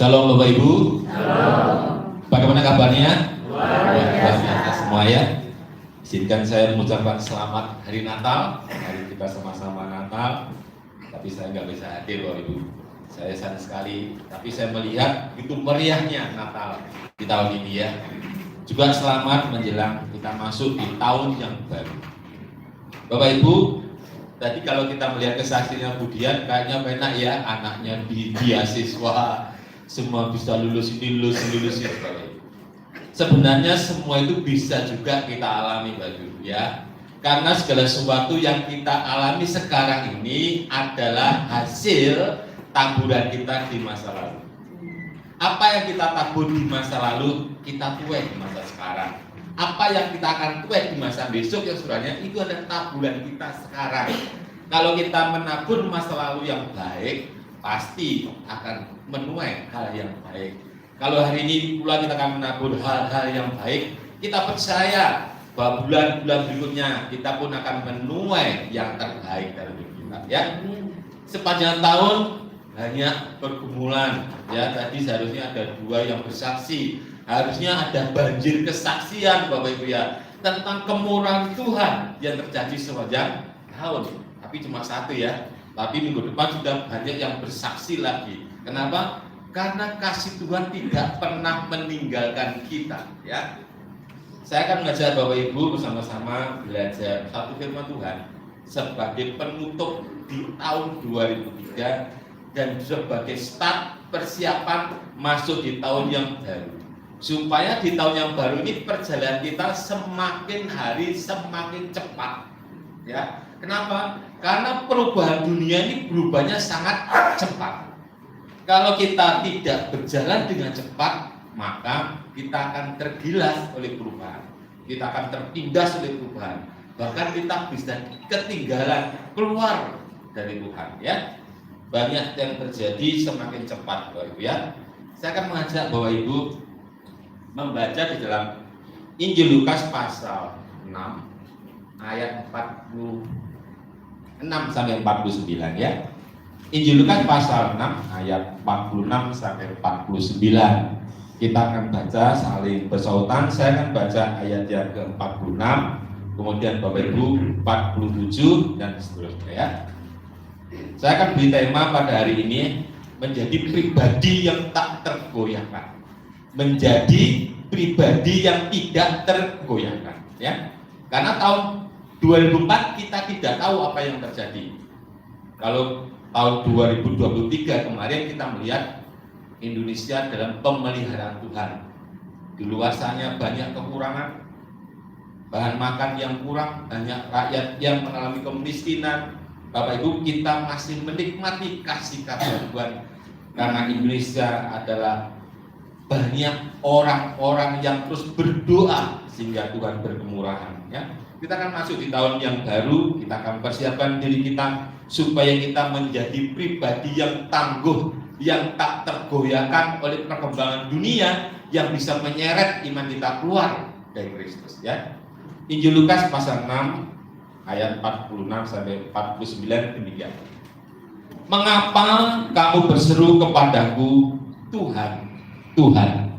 Shalom Bapak Ibu. Shalom. Bagaimana kabarnya? Luar biasa. Semua ya. Izinkan saya mengucapkan selamat hari Natal. Hari kita sama-sama Natal. Tapi saya nggak bisa hadir Bapak Ibu. Saya sayang sekali. Tapi saya melihat itu meriahnya Natal di tahun ini ya. Juga selamat menjelang kita masuk di tahun yang baru. Bapak Ibu, tadi kalau kita melihat kesaksiannya Budian, kayaknya enak ya, anaknya di beasiswa, semua bisa lulus ini. Bapak Ibu. Sebenarnya semua itu bisa juga kita alami Bapak Ibu ya. Karena segala sesuatu yang kita alami sekarang ini adalah hasil taburan kita di masa lalu. Apa yang kita tabur di masa lalu, kita tuai di masa sekarang. Apa yang kita akan tuai di masa besok yang sebenarnya itu adalah taburan kita sekarang. Kalau kita menabur masa lalu yang baik, pasti akan menuai hal yang baik. Kalau hari ini pula kita akan menabur hal-hal yang baik, kita percaya bahwa bulan-bulan berikutnya kita pun akan menuai yang terbaik dari kita ya. Sepanjang tahun banyak pergumulan ya, tadi seharusnya ada 2 yang bersaksi, harusnya ada banjir kesaksian Bapak Ibu ya tentang kemurahan Tuhan yang terjadi sepanjang tahun, tapi cuma 1 ya, tapi minggu depan sudah banyak yang bersaksi lagi. Kenapa? Karena kasih Tuhan tidak pernah meninggalkan kita ya. Saya akan mengajak Bapak Ibu bersama-sama belajar satu firman Tuhan sebagai penutup di tahun 2003 dan sebagai start persiapan masuk di tahun yang baru, supaya di tahun yang baru ini perjalanan kita semakin hari semakin cepat ya. Kenapa? Karena perubahan dunia ini berubahnya sangat cepat. Kalau kita tidak berjalan dengan cepat, maka kita akan tergilas oleh perubahan, kita akan tertindas oleh perubahan, bahkan kita bisa ketinggalan keluar dari Tuhan ya. Banyak yang terjadi semakin cepat Bapak Ibu ya. Saya akan mengajak Bapak Ibu membaca di dalam Injil Lukas pasal 6 ayat 46 sampai 49 ya. Injil Lukas pasal 6 ayat 46 sampai 49. Kita akan baca saling bersautan. Saya akan baca ayat yang ke-46, kemudian Bapak Ibu 47 dan seterusnya ya. Saya akan beri tema pada hari ini menjadi pribadi yang tak tergoyahkan. Menjadi pribadi yang tidak tergoyahkan ya. Karena tahun 2004 kita tidak tahu apa yang terjadi. Kalau tahun 2023 kemarin kita melihat Indonesia dalam pemeliharaan Tuhan. Di luar sana banyak kekurangan, bahan makan yang kurang, banyak rakyat yang mengalami kemiskinan. Bapak Ibu, kita masih menikmati kasih karunia Tuhan karena Indonesia adalah banyak orang-orang yang terus berdoa sehingga Tuhan berkemurahan ya. Kita akan masuk di tahun yang baru, kita akan persiapkan diri kita supaya kita menjadi pribadi yang tangguh, yang tak tergoyahkan oleh perkembangan dunia, yang bisa menyeret iman kita keluar dari Kristus ya. Injil Lukas pasal 6 ayat 46 sampai 49 demikian. Mengapa kamu berseru kepadaku Tuhan, Tuhan,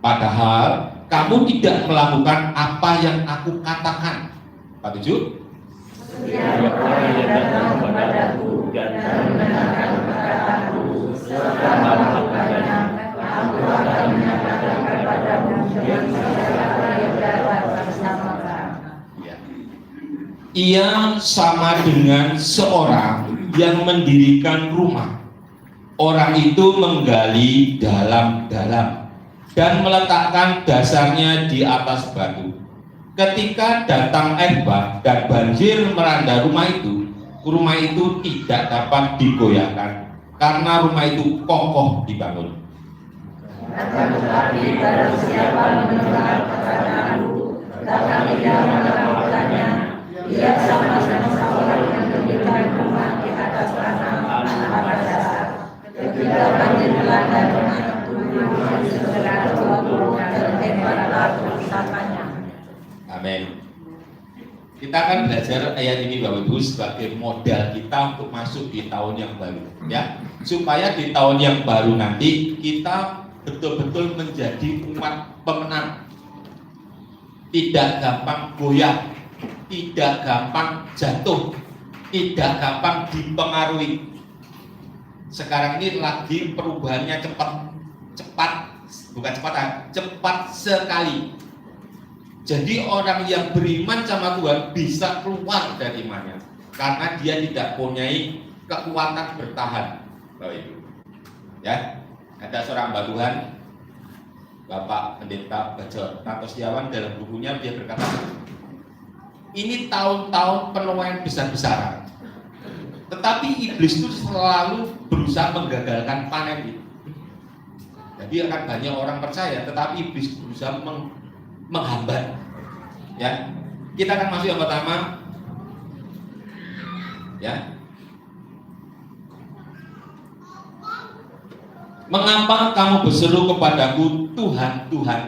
padahal kamu tidak melakukan apa yang aku katakan? 47. Setiap orang yang datang kepadaku dan mendengarkan kata-kataku serta melakukannya, aku akan menyatakan kepadamu yang segala yang dapat bersamakan. Ia sama dengan seorang yang mendirikan rumah. Orang itu menggali dalam-dalam dan meletakkan dasarnya di atas batu. Ketika datang air bah dan banjir melanda rumah itu tidak dapat digoyahkan karena rumah itu kokoh dibangun. Tetapi barang siapa mendengar kata-kataku, tetapi tidak melakukannya, ia sama dengan seorang yang mendirikan rumah di atas tanah tanpa dasar. Ketika banjir melanda rumah itu, rumah segera roboh dan temboknya rusaknya. Amin. Kita akan belajar ayat ini Bapak Ibu sebagai modal kita untuk masuk di tahun yang baru ya. supaya di tahun yang baru nanti kita betul-betul menjadi umat pemenang, tidak gampang goyah, tidak gampang jatuh, tidak gampang dipengaruhi. Sekarang ini lagi perubahannya cepat sekali. Jadi orang yang beriman sama Tuhan bisa keluar dari imannya karena dia tidak mempunyai kekuatan bertahan. Bapak Ibu, ya, ada seorang Mbak Tuhan, Bapak Pendeta Bajor Tato Setiawan, dalam bukunya dia berkata, ini tahun-tahun penuaian besar-besaran, tetapi iblis itu selalu berusaha menggagalkan panen itu. Jadi akan banyak orang percaya, tetapi iblis berusaha menghambat. Ya, kita akan masuk yang pertama. Ya, mengapa kamu berseru kepadaku Tuhan, Tuhan,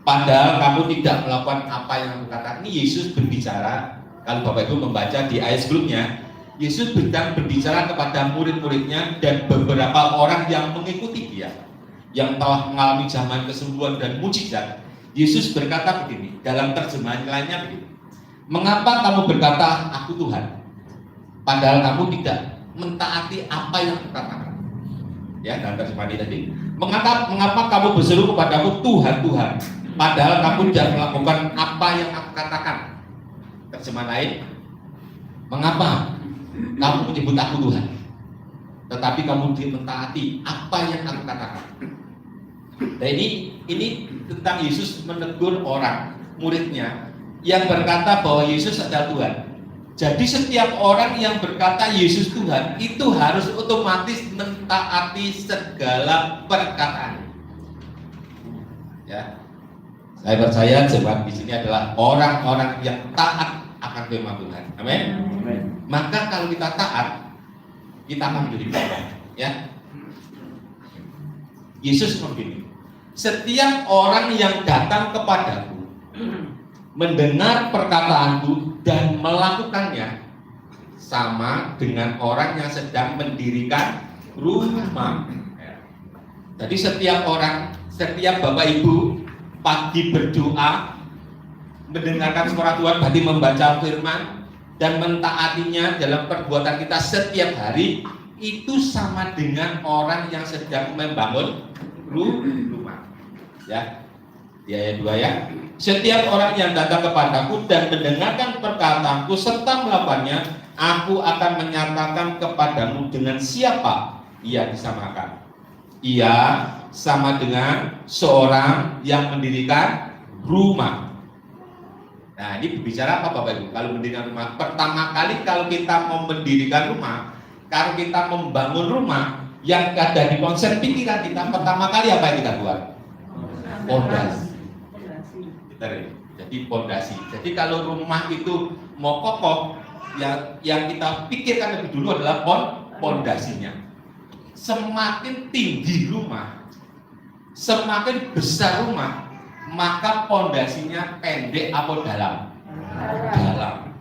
padahal kamu tidak melakukan apa yang aku katakan? Ini Yesus berbicara. Kalau Bapak Ibu membaca di ayat sebelumnya, Yesus berbicara kepada murid-muridnya dan beberapa orang yang mengikuti dia, yang telah mengalami zaman kesembuhan dan mujizat. Yesus berkata begini, dalam terjemahan lainnya begini, mengapa kamu berkata aku Tuhan, padahal kamu tidak mentaati apa yang aku katakan? Ya, dalam terjemahan ini tadi, mengapa kamu berseru kepadaku Tuhan, Tuhan, padahal kamu tidak melakukan apa yang aku katakan? Terjemahan lain, mengapa kamu menyebut aku Tuhan, tetapi kamu tidak mentaati apa yang aku katakan? Nah, ini tentang Yesus menegur orang muridnya yang berkata bahwa Yesus adalah Tuhan. Jadi setiap orang yang berkata Yesus Tuhan itu harus otomatis mentaati segala perkataan. Ya, saya percaya jemaat di sini adalah orang-orang yang taat akan firman Tuhan. Amin. Maka kalau kita taat, kita akan menjadi kokoh. Ya, Yesus begini, setiap orang yang datang kepadaku, mendengar perkataanku dan melakukannya, sama dengan orang yang sedang mendirikan rumah. Jadi setiap orang, setiap Bapak Ibu pagi berdoa, mendengarkan suara Tuhan, berarti membaca firman dan mentaatinya dalam perbuatan kita setiap hari, itu sama dengan orang yang sedang membangun rumah. Ya, di ayat 2 ya. Setiap orang yang datang kepadaku dan mendengarkan perkataanku serta melakukannya, aku akan menyatakan kepadamu dengan siapa ia disamakan. Ia sama dengan seorang yang mendirikan rumah. Nah, ini berbicara apa Bapak Ibu? Kalau mendirikan rumah, pertama kali kalau kita mau mendirikan rumah, kalau kita membangun rumah, yang ada di konsep pikiran kita, pertama kali apa yang kita buat? Pondasi. Jadi pondasi. Jadi kalau rumah itu mau kokoh, yang kita pikirkan lebih dulu adalah pondasinya. Semakin tinggi rumah, semakin besar rumah, maka pondasinya pendek atau dalam? Dalam.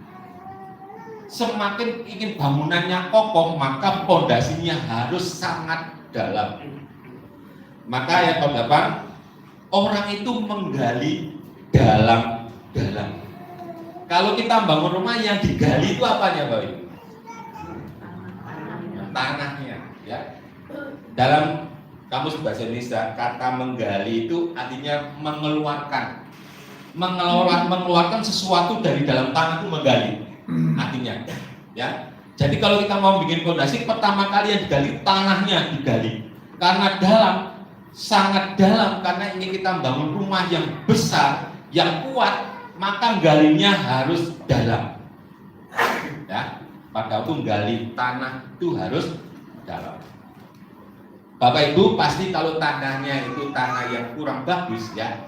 Semakin ingin bangunannya kokoh, maka pondasinya harus sangat dalam. Maka ayat 8, orang itu menggali dalam-dalam. Kalau kita bangun rumah, yang digali itu apanya, Bapak Ibu? Tanahnya, ya. Dalam kamus bahasa Indonesia, kata menggali itu artinya mengeluarkan sesuatu dari dalam tanah itu menggali. Artinya, ya. Jadi kalau kita mau bikin fondasi, pertama kali yang digali tanahnya digali. Karena dalam, sangat dalam, karena ingin kita bangun rumah yang besar, yang kuat, maka galinya harus dalam. Ya, padahal itu gali tanah itu harus dalam. Bapak Ibu pasti kalau tanahnya itu tanah yang kurang bagus, ya.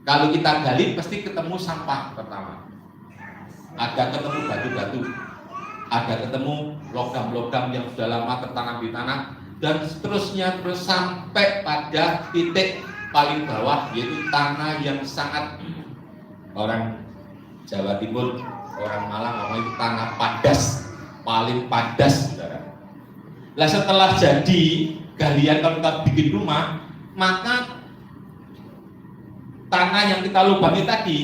Kalau kita gali pasti ketemu sampah pertama. Ada ketemu batu-batu, ada ketemu logam-logam yang sudah lama tertanam di tanah, dan seterusnya terus sampai pada titik paling bawah, yaitu tanah yang sangat, orang Jawa Timur, orang Malang ngomong itu tanah padas, paling padas, saudara. Lah setelah jadi galian kalau kita bikin rumah, maka tanah yang kita lubangi tadi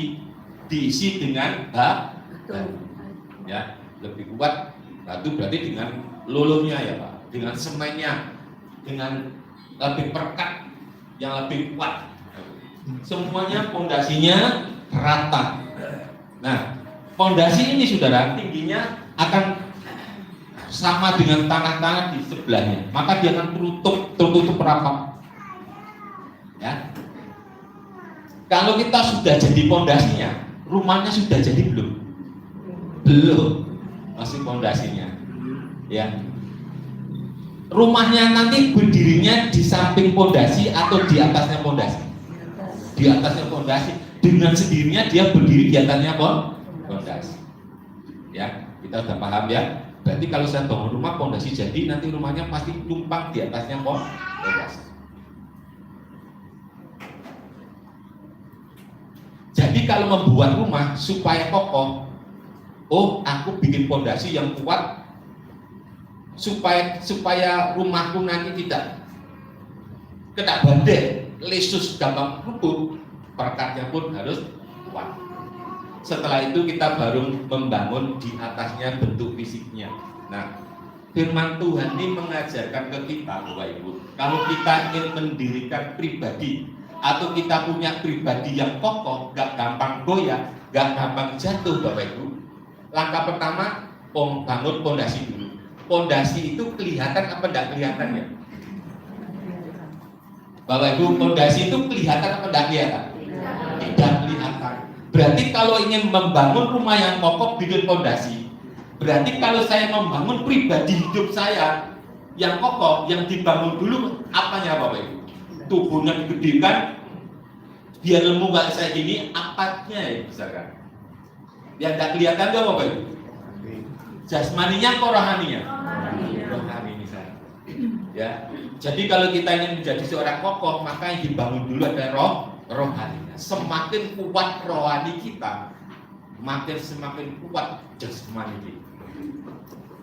diisi dengan batu, ya lebih kuat batu berarti dengan luluhnya ya Pak, dengan semennya, dengan lebih perekat, yang lebih kuat. Semuanya pondasinya rata. Nah, pondasi ini saudara tingginya akan sama dengan tanah-tanah di sebelahnya, maka dia akan tertutup rapat. Ya. Kalau kita sudah jadi pondasinya, rumahnya sudah jadi belum? Belum, masih pondasinya. Ya. Rumahnya nanti berdirinya di samping pondasi atau di atasnya pondasi? Di atasnya pondasi. Dengan sendirinya dia berdiri di atasnya pondasi. Ya, kita sudah paham ya. Berarti kalau saya bangun rumah pondasi jadi, nanti rumahnya pasti tumpang di atasnya pondasi. Jadi kalau membuat rumah supaya kokoh, oh aku bikin pondasi yang kuat supaya rumahku nanti tidak kena badai, lesus, gampang rubuh, perekatnya pun harus kuat. Setelah itu kita baru membangun di atasnya bentuk fisiknya. Nah, firman Tuhan ini mengajarkan ke kita, Bapak Ibu, kalau kita ingin mendirikan pribadi atau kita punya pribadi yang kokoh, gak gampang goyah, gak gampang jatuh, Bapak Ibu. Langkah pertama, bangun pondasi dulu. Pondasi itu kelihatan apa enggak kelihatan ya? Bapak Ibu, pondasi itu kelihatan apa enggak kelihatan? Tidak kelihatan. Berarti kalau ingin membangun rumah yang kokoh bikin pondasi. Berarti kalau saya membangun pribadi hidup saya yang kokoh, yang dibangun dulu apanya Bapak Ibu? Tubuhnya digedekan, biar lemu nggak saya gini, apanya ya misalkan? Yang enggak kelihatan tuh Bapak Ibu? Jasmaninya atau rohaninya? Rohani misalnya. Ya. Jadi kalau kita ingin menjadi seorang kokoh, maka yang dibangun dulu adalah rohaninya. Semakin kuat rohani kita, semakin kuat jasmani kita.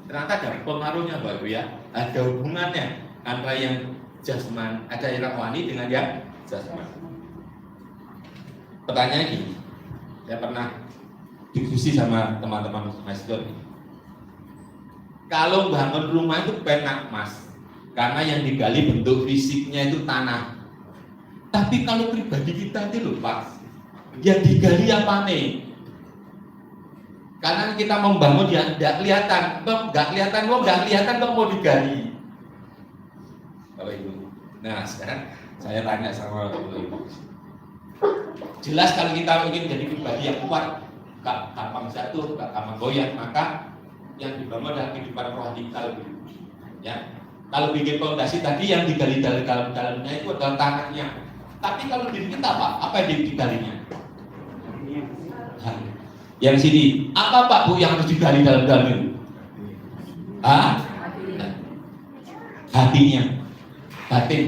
Ternyata ada pengaruhnya Bapak Ibu ya. Ada hubungannya antara yang jasmani, ada yang rohani dengan yang jasmani. Pertanyaannya gini, saya pernah diskusi sama teman-teman mahasiswa. Kalau bangun rumah itu penak Mas, karena yang digali bentuk fisiknya itu tanah. Tapi kalau pribadi kita itu loh Pak, yang digali apa nih? Karena kita membangun yang tidak kelihatan, nggak kelihatan kok mau digali. Bapak Ibu. Nah sekarang saya tanya sama Bapak Ibu. Jelas kalau kita ingin jadi pribadi yang kuat, gak gampang jatuh, gak gampang goyah, maka yang dibangun adalah kehidupan rohani kita lebih. Ya, kalau bikin fondasi tadi yang digali dari dalam-dalamnya itu adalah tanahnya. Tapi kalau diri kita apa yang digalinya? Yang sini, apa Pak Bu yang harus digali dalam-dalam itu? Hatinya, batin.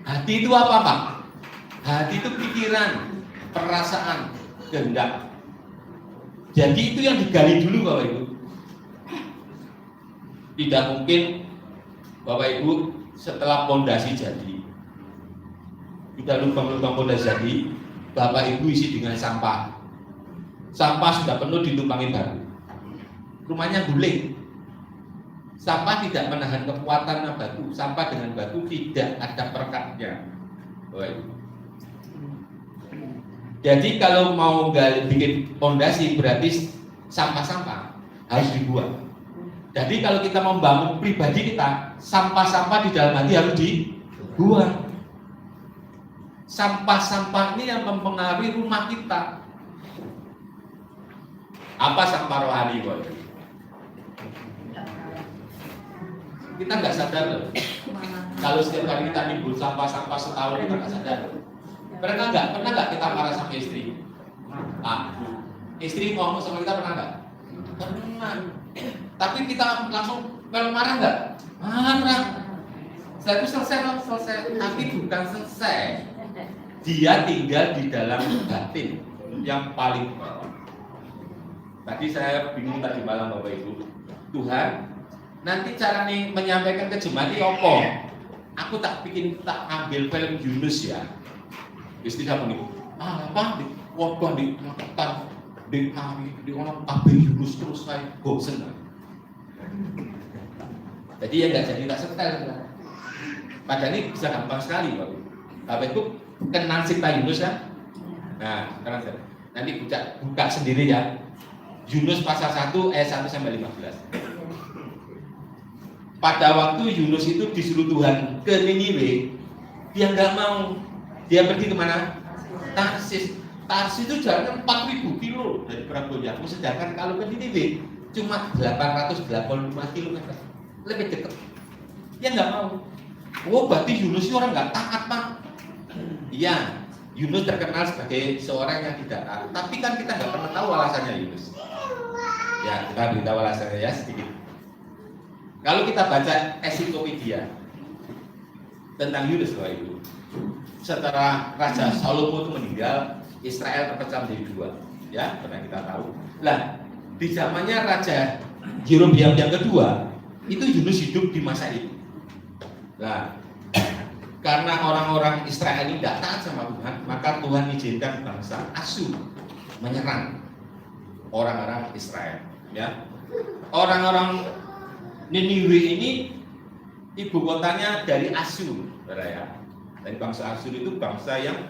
Hati itu apa Pak? Hati itu pikiran, perasaan, kehendak. Jadi itu yang digali dulu Bapak Ibu. Tidak mungkin Bapak Ibu setelah pondasi jadi, kita lubang-lubang pondasi jadi, Bapak Ibu isi dengan sampah. Sampah sudah penuh dilubangin baru. Rumahnya guling. Sampah tidak menahan kekuatan batu. Sampah dengan batu tidak ada perekatnya. Bapak Ibu. Jadi kalau mau bikin pondasi berarti sampah-sampah harus dibuang. Jadi kalau kita membangun pribadi kita, sampah-sampah di dalam hati harus dibuang. Sampah-sampah ini yang mempengaruhi rumah kita. Apa sampah rohani, Boy? Kita nggak sadar loh. Kalau setiap kali kita nimbul sampah-sampah setahun kita nggak sadar. Pernah nggak kita marah sama istri? Istri ngomong sama kita pernah nggak? Pernah. Tapi kita langsung kalau marah nggak? Marah. Setelah itu selesai. Tapi bukan selesai. Dia tinggal di dalam batin yang paling bawah. Tadi saya bingung tadi malam Bapak Ibu. Tuhan, Nanti cara nih menyampaikan ke jemaat ini opo. Aku tak ambil film Yunus ya. Gusti kamu nih, apa di wabah di Makassar di kami di orang ambil Yunus terus saya bosen. Jadi ya nggak jadi tak setel. Padahal ini bisa gampang sekali, Pak. Apa itu kenal Sita Yunus kan? Nah, sekarang nanti buka sendiri ya. Yunus pasal 1 ayat 1 sampai 15. Pada waktu Yunus itu disuruh Tuhan ke Niniwe, dia nggak mau. Dia pergi kemana? Tarsis. Tarsis itu jaraknya 4.000 kilo dari Prabowo. Sedangkan kalau ke Niniwe cuma 885 km, lebih dekat. Dia nggak mau. Oh, berarti Yunus itu orang nggak taat, Pak. Iya, Yunus terkenal sebagai seorang yang tidak taat. Tapi kan kita nggak pernah tahu alasannya Yunus. Ya, kita beritahu alasannya ya sedikit. Kalau kita baca ensiklopedia tentang Yunus, Bapak Ibu, setelah Raja Salomo itu meninggal, Israel terpecah menjadi 2. Ya, pernah kita tahu. Lah, di zamannya Raja Yerobeam yang kedua, itu Yunus hidup di masa itu. Nah, karena orang-orang Israel ini tidak taat sama Tuhan, maka Tuhan izinkan bangsa Asyur menyerang orang-orang Israel. Ya, orang-orang Niniwe ini ibu kotanya dari Asyur, ya. Dari bangsa Asyur itu bangsa yang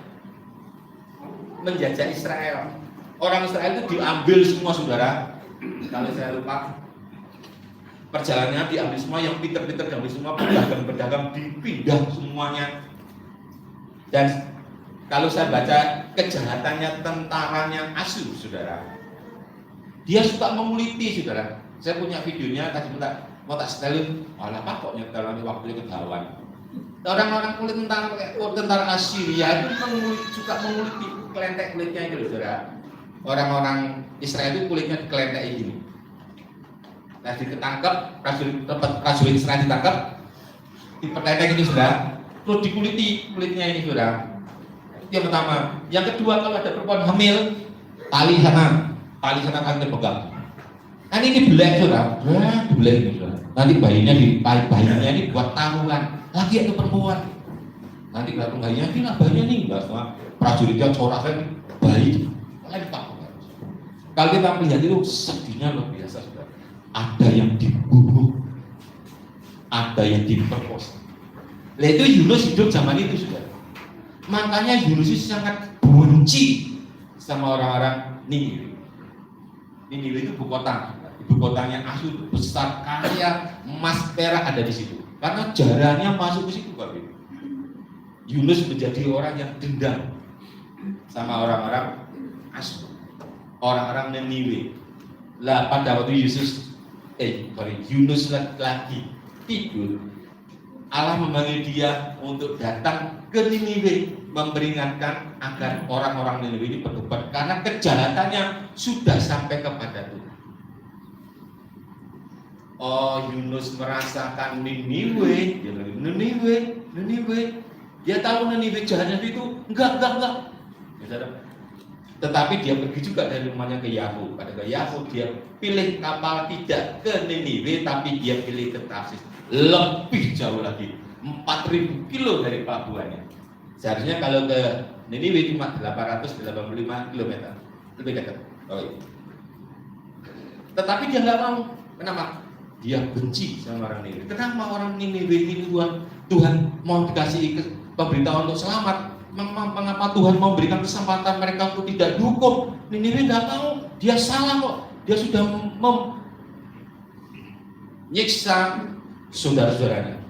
menjajah Israel. Orang Israel itu diambil semua, saudara. Kalau saya lupa perjalanannya diambil semua, yang pinter-pinter diambil semua, pedagang-pedagang dipindah semuanya. Dan kalau saya baca kejahatannya tentaranya Asyur, saudara, dia suka menguliti, saudara. Saya punya videonya, tadi mau tak setelin, malah Pak kok nyetelin waktunya ketahuan. Orang-orang kulit tentara Assyria itu suka menguliti kelentek kulitnya itu, saudara. Orang-orang Israel itu kulitnya kelentek ini. Nah, ditangkap, prajurit Israel ditangkap, diperletek ini, saudara. Terus dikuliti kulitnya ini, saudara. Itu yang pertama. Yang kedua, kalau ada perempuan hamil, tali sana kan dipegang. Kan ini belek, saudara. Belek ini, saudara. Nanti bayinya ini buat taruhan. Lagi ada perempuan. Nanti kalau bayinya nih, enggak semua prajuritnya coraknya bayi. Lempar. Kalau kita melihat itu sedihnya luar biasa, saudara. Ada yang dibunuh, ada yang diperkosa. Nah, itu Yunus hidup zaman itu, saudara. Makanya Yunus itu sangat benci sama orang-orang Niniwe. Niniwe itu ibu kotanya Asyur, besar, kaya, emas, perak ada di situ. Karena jaranya masuk ke situ, Bapak Ibu. Yunus menjadi orang yang dendam sama orang-orang Asyur, orang-orang Niniwe. Lah pada waktu Yunus lagi tidur, Allah memanggil dia untuk datang ke Niniwe, memperingatkan agar orang-orang Niniwe ini bertobat karena kejahatannya sudah sampai kepada Tuhan. Oh, Yunus merasakan Niniwe. Dia tahu Niniwe jahatnya itu enggak. Tetapi dia pergi juga dari rumahnya ke Yahud. Pada ke Yahud dia pilih kapal tidak ke Niniwe, tapi dia pilih ke Tarsis. Lebih jauh lagi, 4.000 kilo dari pelabuhannya. Seharusnya kalau ke Niniwe cuma 885 km, lebih dekat. Oh, iya. Tetapi dia nggak mau. Kenapa? Dia benci sama orang Niniwe. Kenapa orang Niniwe ini Tuhan mau dikasih pemberitahuan untuk selamat? Mengapa Tuhan mau berikan kesempatan mereka untuk tidak dihukum? Niniwe nggak mau. Dia salah kok. Dia sudah menyiksa saudara-saudaranya.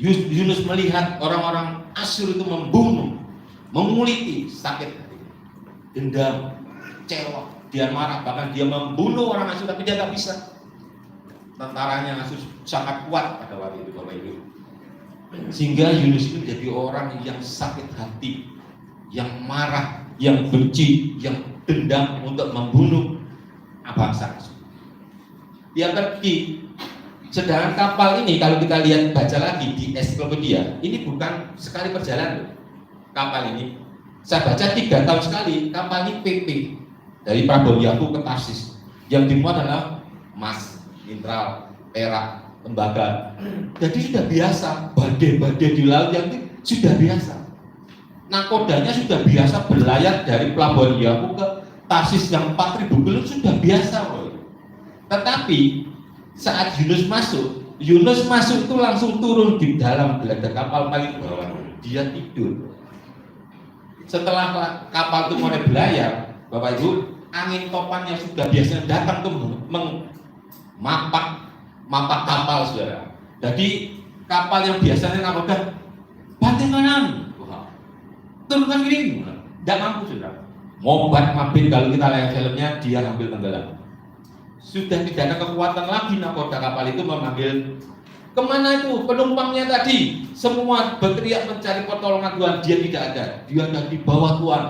Yunus melihat orang-orang Asyur itu membunuh, menguliti, sakit hati, dendam, kecewa, dia marah, bahkan dia membunuh orang Asyur, tapi dia tak bisa. Tentaranya Asyur sangat kuat pada waktu itu, Bapak Ibu. Sehingga Yunus itu menjadi orang yang sakit hati, yang marah, yang benci, yang dendam untuk membunuh bangsa Asyur. Dia pergi. Sedangkan kapal ini kalau kita lihat baca lagi di ensiklopedia, ini bukan sekali perjalanan. Kapal ini saya baca 3 tahun sekali. Kapal ini PP dari Prabowo ke Tarsis. Yang dimuat adalah emas, mineral, perak, tembaga. Jadi sudah biasa, badai-badai di laut yang itu sudah biasa. Nakodanya sudah biasa berlayar dari pelabuhan Yapu ke Tarsis yang 4.000 km sudah biasa. Tetapi saat Yunus masuk itu langsung turun di dalam geladak kapal paling bawah. Dia tidur. Setelah kapal itu mulai berlayar, Bapak Ibu, angin topan yang sudah biasanya datang tuh mapak kapal, saudara. Jadi kapal yang biasanya nakoda banting kanan, turunkan kiri, tidak mampu, saudara. Ngobat mabit kalau kita lihat filmnya, dia hampir tenggelam. Sudah tidak ada kekuatan lagi nakoda kapal itu memanggil kemana itu penumpangnya tadi. Semua berteriak mencari pertolongan Tuhan, dia tidak ada. Dia ada di bawah Tuhan.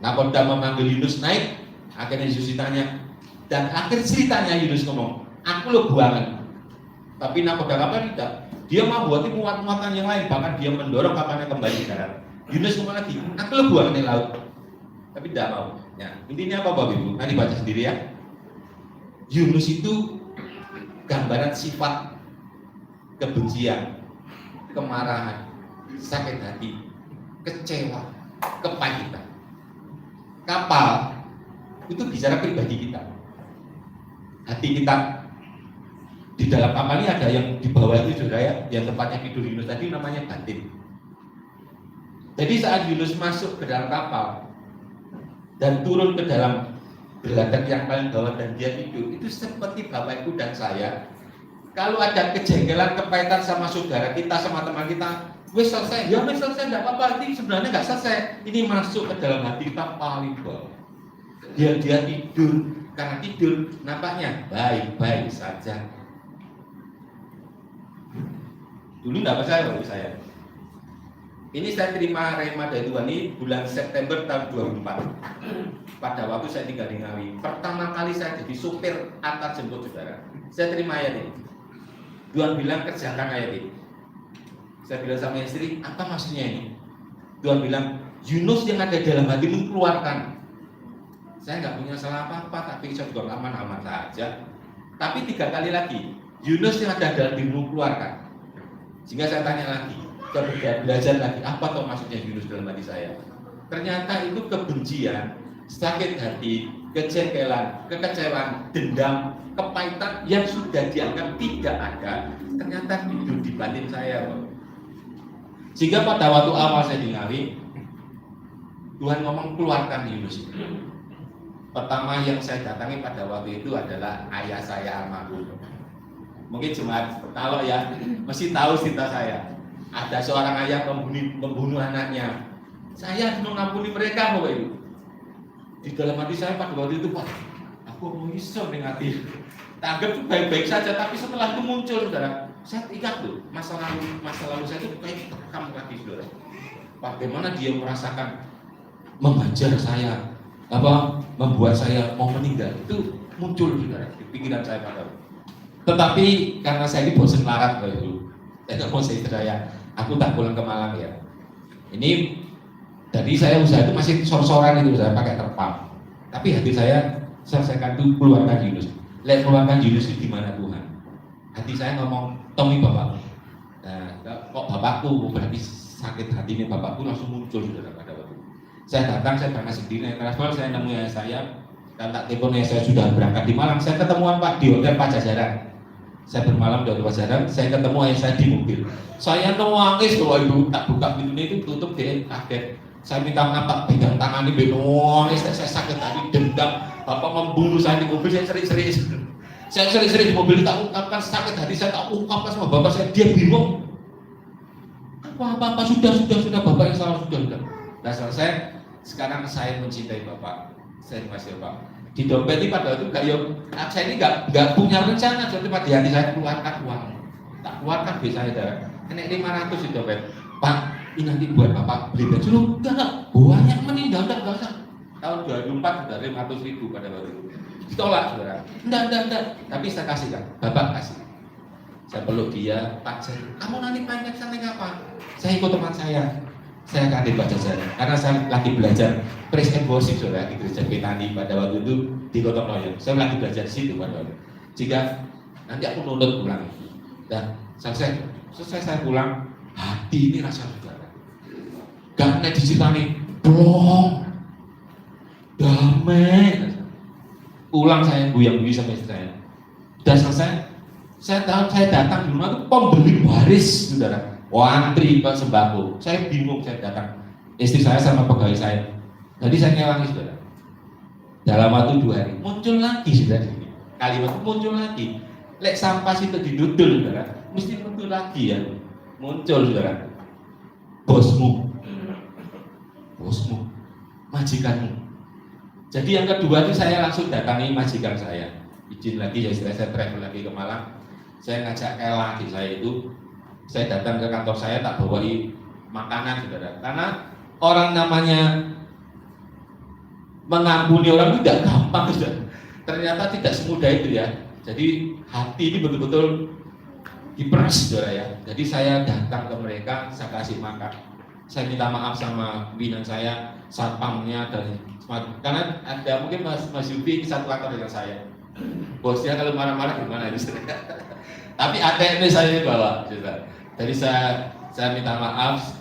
Nakoda memanggil Yunus naik. Akhirnya Yesus ditanya, dan akhir ceritanya Yunus ngomong, aku lo buangan. Tapi nakoda kapal tidak. Dia mau buat muatan yang lain, bahkan dia mendorong kapalnya kembali ke darat. Yunus ngomong lagi, aku lo buangan di laut. Tapi tidak mau. Ya, intinya apa Bapak Ibu? Nanti baca sendiri ya. Yunus itu gambaran sifat kebencian, kemarahan, sakit hati, kecewa, kepahitan. Kapal itu bicara pribadi kita. Hati kita di dalam kapal ini ada yang di bawah itu, saudara ya, yang tempatnya tidur Yunus tadi namanya batin. Jadi saat Yunus masuk ke dalam kapal dan turun ke dalam geladak yang paling bawah dan dia tidur, itu seperti Bapak Ibu dan saya. Kalau ada kejengkelan, kepahitan sama saudara kita, sama teman kita, wes selesai, ya wes selesai, tidak apa-apa. Ini sebenarnya nggak selesai. Ini masuk ke dalam hati kita paling bawah. Dia tidur, karena tidur nampaknya baik-baik saja. Dulu nggak percaya bagi saya. Ini saya terima rema dari Tuhan ini bulan September tahun 2004. Pada waktu saya tinggal di Ngawi, pertama kali saya jadi supir antar jemput saudara. Saya terima ayat ini. Tuhan bilang kerjakan ayat ini. Saya bilang sama istri, apa maksudnya ini? Tuhan bilang, Yunus yang ada dalam hatimu keluarkan. Saya nggak punya salah apa-apa, tapi saya juga aman-aman saja. Tapi 3 kali lagi, Yunus yang ada dalam dirimu keluarkan. Sehingga saya tanya lagi, saya belajar lagi, apa tuh maksudnya Yunus dalam hati saya? Ternyata itu kebencian, sakit hati, kejengkelan, kekecewaan, dendam, kepahitan yang sudah dianggap tidak ada, ternyata hidup di batin saya. Sehingga pada waktu awal saya di Ngawi, Tuhan ngomong keluarkan Yunus. Pertama yang saya datangi pada waktu itu adalah ayah saya almarhum. Mungkin jemaat kalau ya mesti tahu cerita saya. Ada seorang ayah membunuh anaknya. Saya harus mengampuni mereka, Bapak Ibu. Di dalam hati saya pada waktu itu, Pak, aku mau iso ning hati. Tak anggap itu baik-baik saja, tapi setelah itu muncul, saudara, saya ingat tuh masa lalu saya itu kayak terekam lagi, saudara. Bagaimana dia merasakan menghajar saya, membuat saya mau meninggal, itu muncul, saudara, di pikiran saya pada waktu. Tetapi karena saya ini bosan larat, Bapak Ibu, saya nggak mau saya aku tak pulang ke Malang ya. Ini jadi saya usaha itu masih sor-soran itu, saya pakai terpam. Tapi hati saya selesaikan itu keluarkan Yunus. Lihat keluarkan Yunus itu di mana Tuhan. Hati saya ngomong, Tommy bapakku. Nah, kok bapakku berarti sakit hati ini bapakku langsung muncul saudara pada waktu. Saya datang, saya berangkat sendiri naik transport, saya nemu ayah saya dan tak telepon saya sudah berangkat di Malang. Saya ketemuan Pak di Hotel Pajajaran. Saya bermalam di Hotel Pajajaran, saya ketemu ayah saya di mobil. Saya nangis kalau Ibu tak buka pintunya itu tutup dia kaget. Saya minta maaf Pak, pegang tangan ini nangis, saya sakit hati, dendam. Bapak membunuh saya di mobil, saya sering-sering. Saya sering-sering di mobil tak ungkapkan sakit hati, saya tak ungkapkan sama bapak saya, dia bingung. Apa sudah bapak yang salah sudah. Nah selesai, sekarang saya mencintai bapak, saya masih bapak. Di dompet ini pada waktu saya ini nggak punya rencana, jadi pada hati saya keluarkan uang, tak keluarkan biasanya ada, kena 500 di dompet. Pak, ini nanti buat bapak beli baju, enggak, banyak meninggal, enggak usah. Tahun 2004 sudah 500.000 pada waktu itu. Ditolak saudara. Enggak. Tapi saya kasih kan, bapak kasih. Saya peluk dia, Pak, kamu nanti pengen sana apa? Saya ikut teman saya akan di Pajajaran. Karena saya lagi belajar praise and worship saudara di gereja Petani pada waktu itu di Gotong Royong. Saya lagi belajar di situ pada waktu. Jika nanti aku nurut pulang. Dan selesai saya pulang, hati ini rasa saudara. Gak nek diceritani, plong, damai. Pulang saya buyang-buyang sama istri saya. Udah selesai, saya tahu saya datang di rumah itu pembeli baris, saudara. Antri Pak sembako. Saya bingung, saya datang. Istri saya sama pegawai saya. Jadi saya ngelangi, saudara. Dalam waktu 2 hari muncul lagi, saudara. Kalimat muncul lagi. Lek sampah situ didudul, saudara. Mesti muncul lagi ya. Muncul, saudara. Bosmu, majikanmu. Jadi yang kedua itu saya langsung datangi majikan saya. Izin lagi ya, saya travel lagi ke Malang. Saya ngajak Ella adik saya itu. Saya datang ke kantor saya, tak bawai makanan, saudara. Karena orang namanya mengampuni orang itu tidak gampang, saudara. Ternyata tidak semudah itu ya. Jadi hati ini betul-betul diperas, saudara ya. Jadi saya datang ke mereka, saya kasih makan. Saya minta maaf sama pimpinan saya, satpamnya dan karena ada mungkin Mas Yubi satu kantor dengan saya. Bosnya kalau marah-marah gimana itu? Tapi ATM saya bawa, saudara. Jadi saya minta maaf,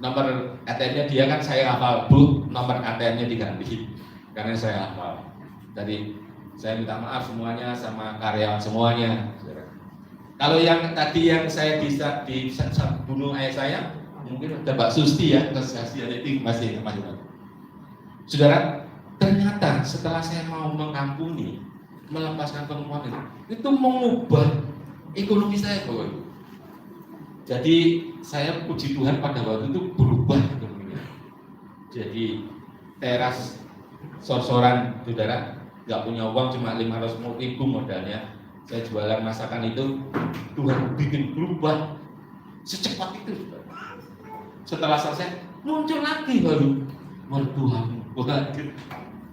nomor ATM-nya dia kan saya hafal, Bu, nomor ATM-nya diganti karena saya hafal. Jadi saya minta maaf semuanya sama karyawan semuanya. Kalau yang tadi yang saya bunuh ayah saya, mungkin ada Mbak Susti ya, kasih ada masih. Saudara, ternyata setelah saya mau mengampuni, melepaskan perempuan itu mengubah ekonomi saya, Bapak Ibu. Jadi saya puji Tuhan pada waktu itu berubah ekonominya. Jadi teras sor-soran, saudara, nggak punya uang cuma 500.000 modalnya. Saya jualan masakan itu, Tuhan bikin berubah secepat itu, saudara. Setelah selesai muncul lagi baru mertuamu.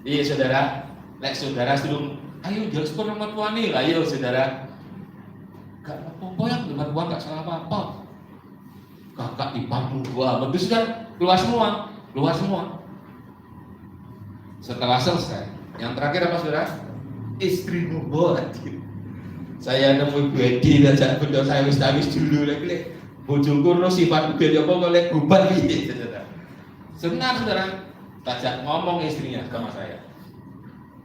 Iya saudara, lek saudara suruh, ayo jual sepuluh mertua nih, ayo saudara. Gak apa-apa ya, mertua gak salah apa-apa. Kakak iparmu gua, bagus kan? Keluar semua. Setelah selesai, yang terakhir apa saudara? Istrimu buat. Saya nemu bedi dan saya bener saya wis dulu lagi. Bojoku no sifat udah apa oleh gubat gitu, saudara. Senang saudara, tajak ngomong istrinya sama saya.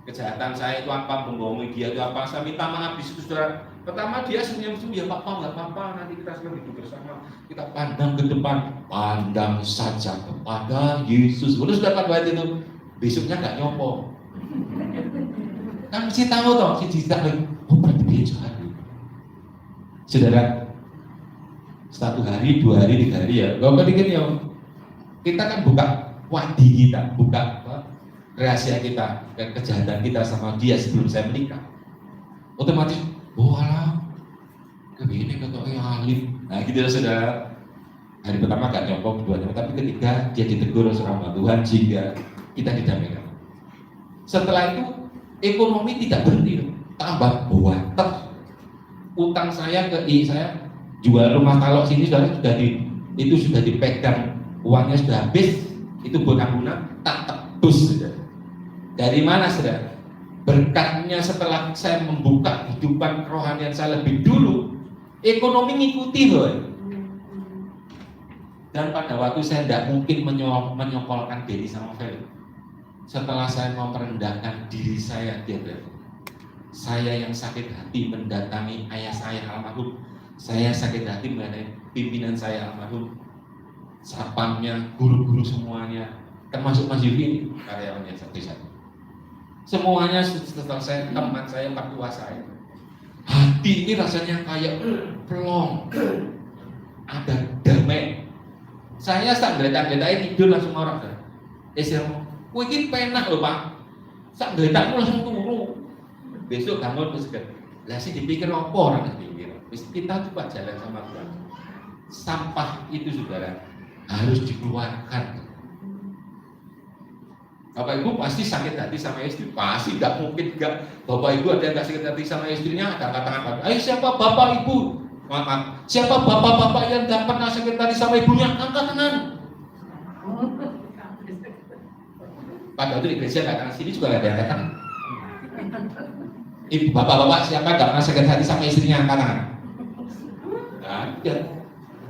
Kejahatan saya itu apa, membohongi dia itu apa, saya minta maaf di situ, saudara. Pertama dia senyum-senyum, ya Pak, nggak apa-apa, nanti kita sedang hidup bersama, kita pandang ke depan, pandang saja kepada Yesus. Udah sudah pada waktu itu, besoknya nggak nyopo. Kan mesti tahu toh, si Cita lagi, oh berarti dia jahat. Saudara, 1 hari, 2 hari, 3 hari ya. Bapak dikit ya, kita kan buka wadi kita, buka rahasia kita, kejahatan kita sama dia sebelum saya menikah. Otomatis, oh alah, begini katanya alim. Nah gitu ya saudara. Hari pertama gak nyopok, keduanya, tapi ketiga dia ditegur sama Tuhan sehingga kita didamaikan. Setelah itu ekonomi tidak berhenti, tambah buat utang saya ke saya jual rumah talok sini sudah dipegang, uangnya sudah habis, itu buat ambunan tak tebus saudara. Dari mana saudara? Berkatnya setelah saya membuka kehidupan kerohanian saya lebih dulu, ekonomi ngikuti loh. Dan pada waktu saya tidak mungkin menyokolkan diri sama Feli. Setelah saya mau merendahkan diri saya, saya yang sakit hati mendatangi ayah saya almarhum. Saya sakit hati mengenai pimpinan saya almarhum, satpamnya, guru-guru semuanya, termasuk Mas Yubi karyawannya satu-satu. Semuanya setelah saya, teman saya, mertua saya. Hati ini rasanya kayak plong, ada damai. Saya sak geletak-geletak tidur langsung orang kan. Kowe iki penak lho Pak. Sak geletakmu langsung turu. Besok bangun terus kan. Lah sih dipikir apa orang dipikir. Kita coba jalan sama Tuhan. Sampah itu saudara harus dikeluarkan. Bapak Ibu pasti sakit hati sama istri, pasti nggak mungkin nggak. Bapak Ibu ada yang nggak sakit hati sama istrinya, ada katakan, ayo siapa Bapak Ibu? Maaf, siapa bapak-bapak yang nggak pernah sakit hati sama ibunya? Angkat tangan. Pada waktu di gereja datang sini juga nggak ada yang datang. Ibu bapak-bapak siapa nggak pernah sakit hati sama istrinya? Angkat tangan. Ya.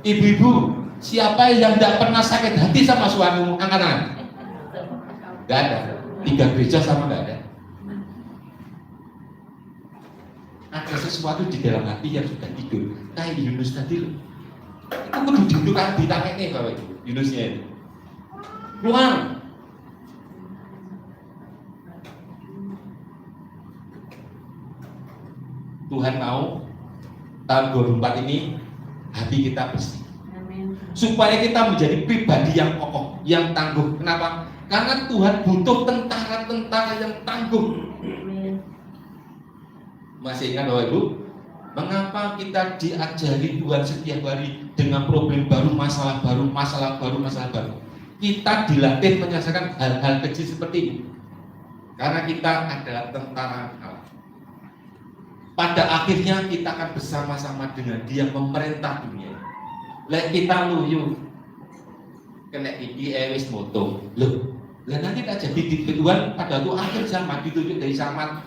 Ibu-ibu, siapa yang tidak pernah sakit hati sama suamimu? Angkat tangan. Gak ada. 3 gereja sama gak ada. Ada sesuatu di dalam hati yang sudah tidur. Kayak Yunus tadi loh. Itu kudu didudukan di tangannya Bapak Ibu. Yunusnya itu. Keluar. Tuhan mau tahun 2004 ini hati kita bersih. Supaya kita menjadi pribadi yang kokoh, yang tangguh. Kenapa? Karena Tuhan butuh tentara-tentara yang tangguh. Masih ingat Bapak Ibu? Mengapa kita diajari Tuhan setiap hari dengan problem baru, masalah baru, masalah baru, masalah baru? Kita dilatih menyelesaikan hal-hal kecil seperti ini. Karena kita adalah tentara Allah. Pada akhirnya kita akan bersama-sama dengan Dia memerintah dunia. Lek kita luyu kena iki wis moto. Loh, lah nanti tak jadi Tuhan pada waktu akhir zaman ditunjuk dari zaman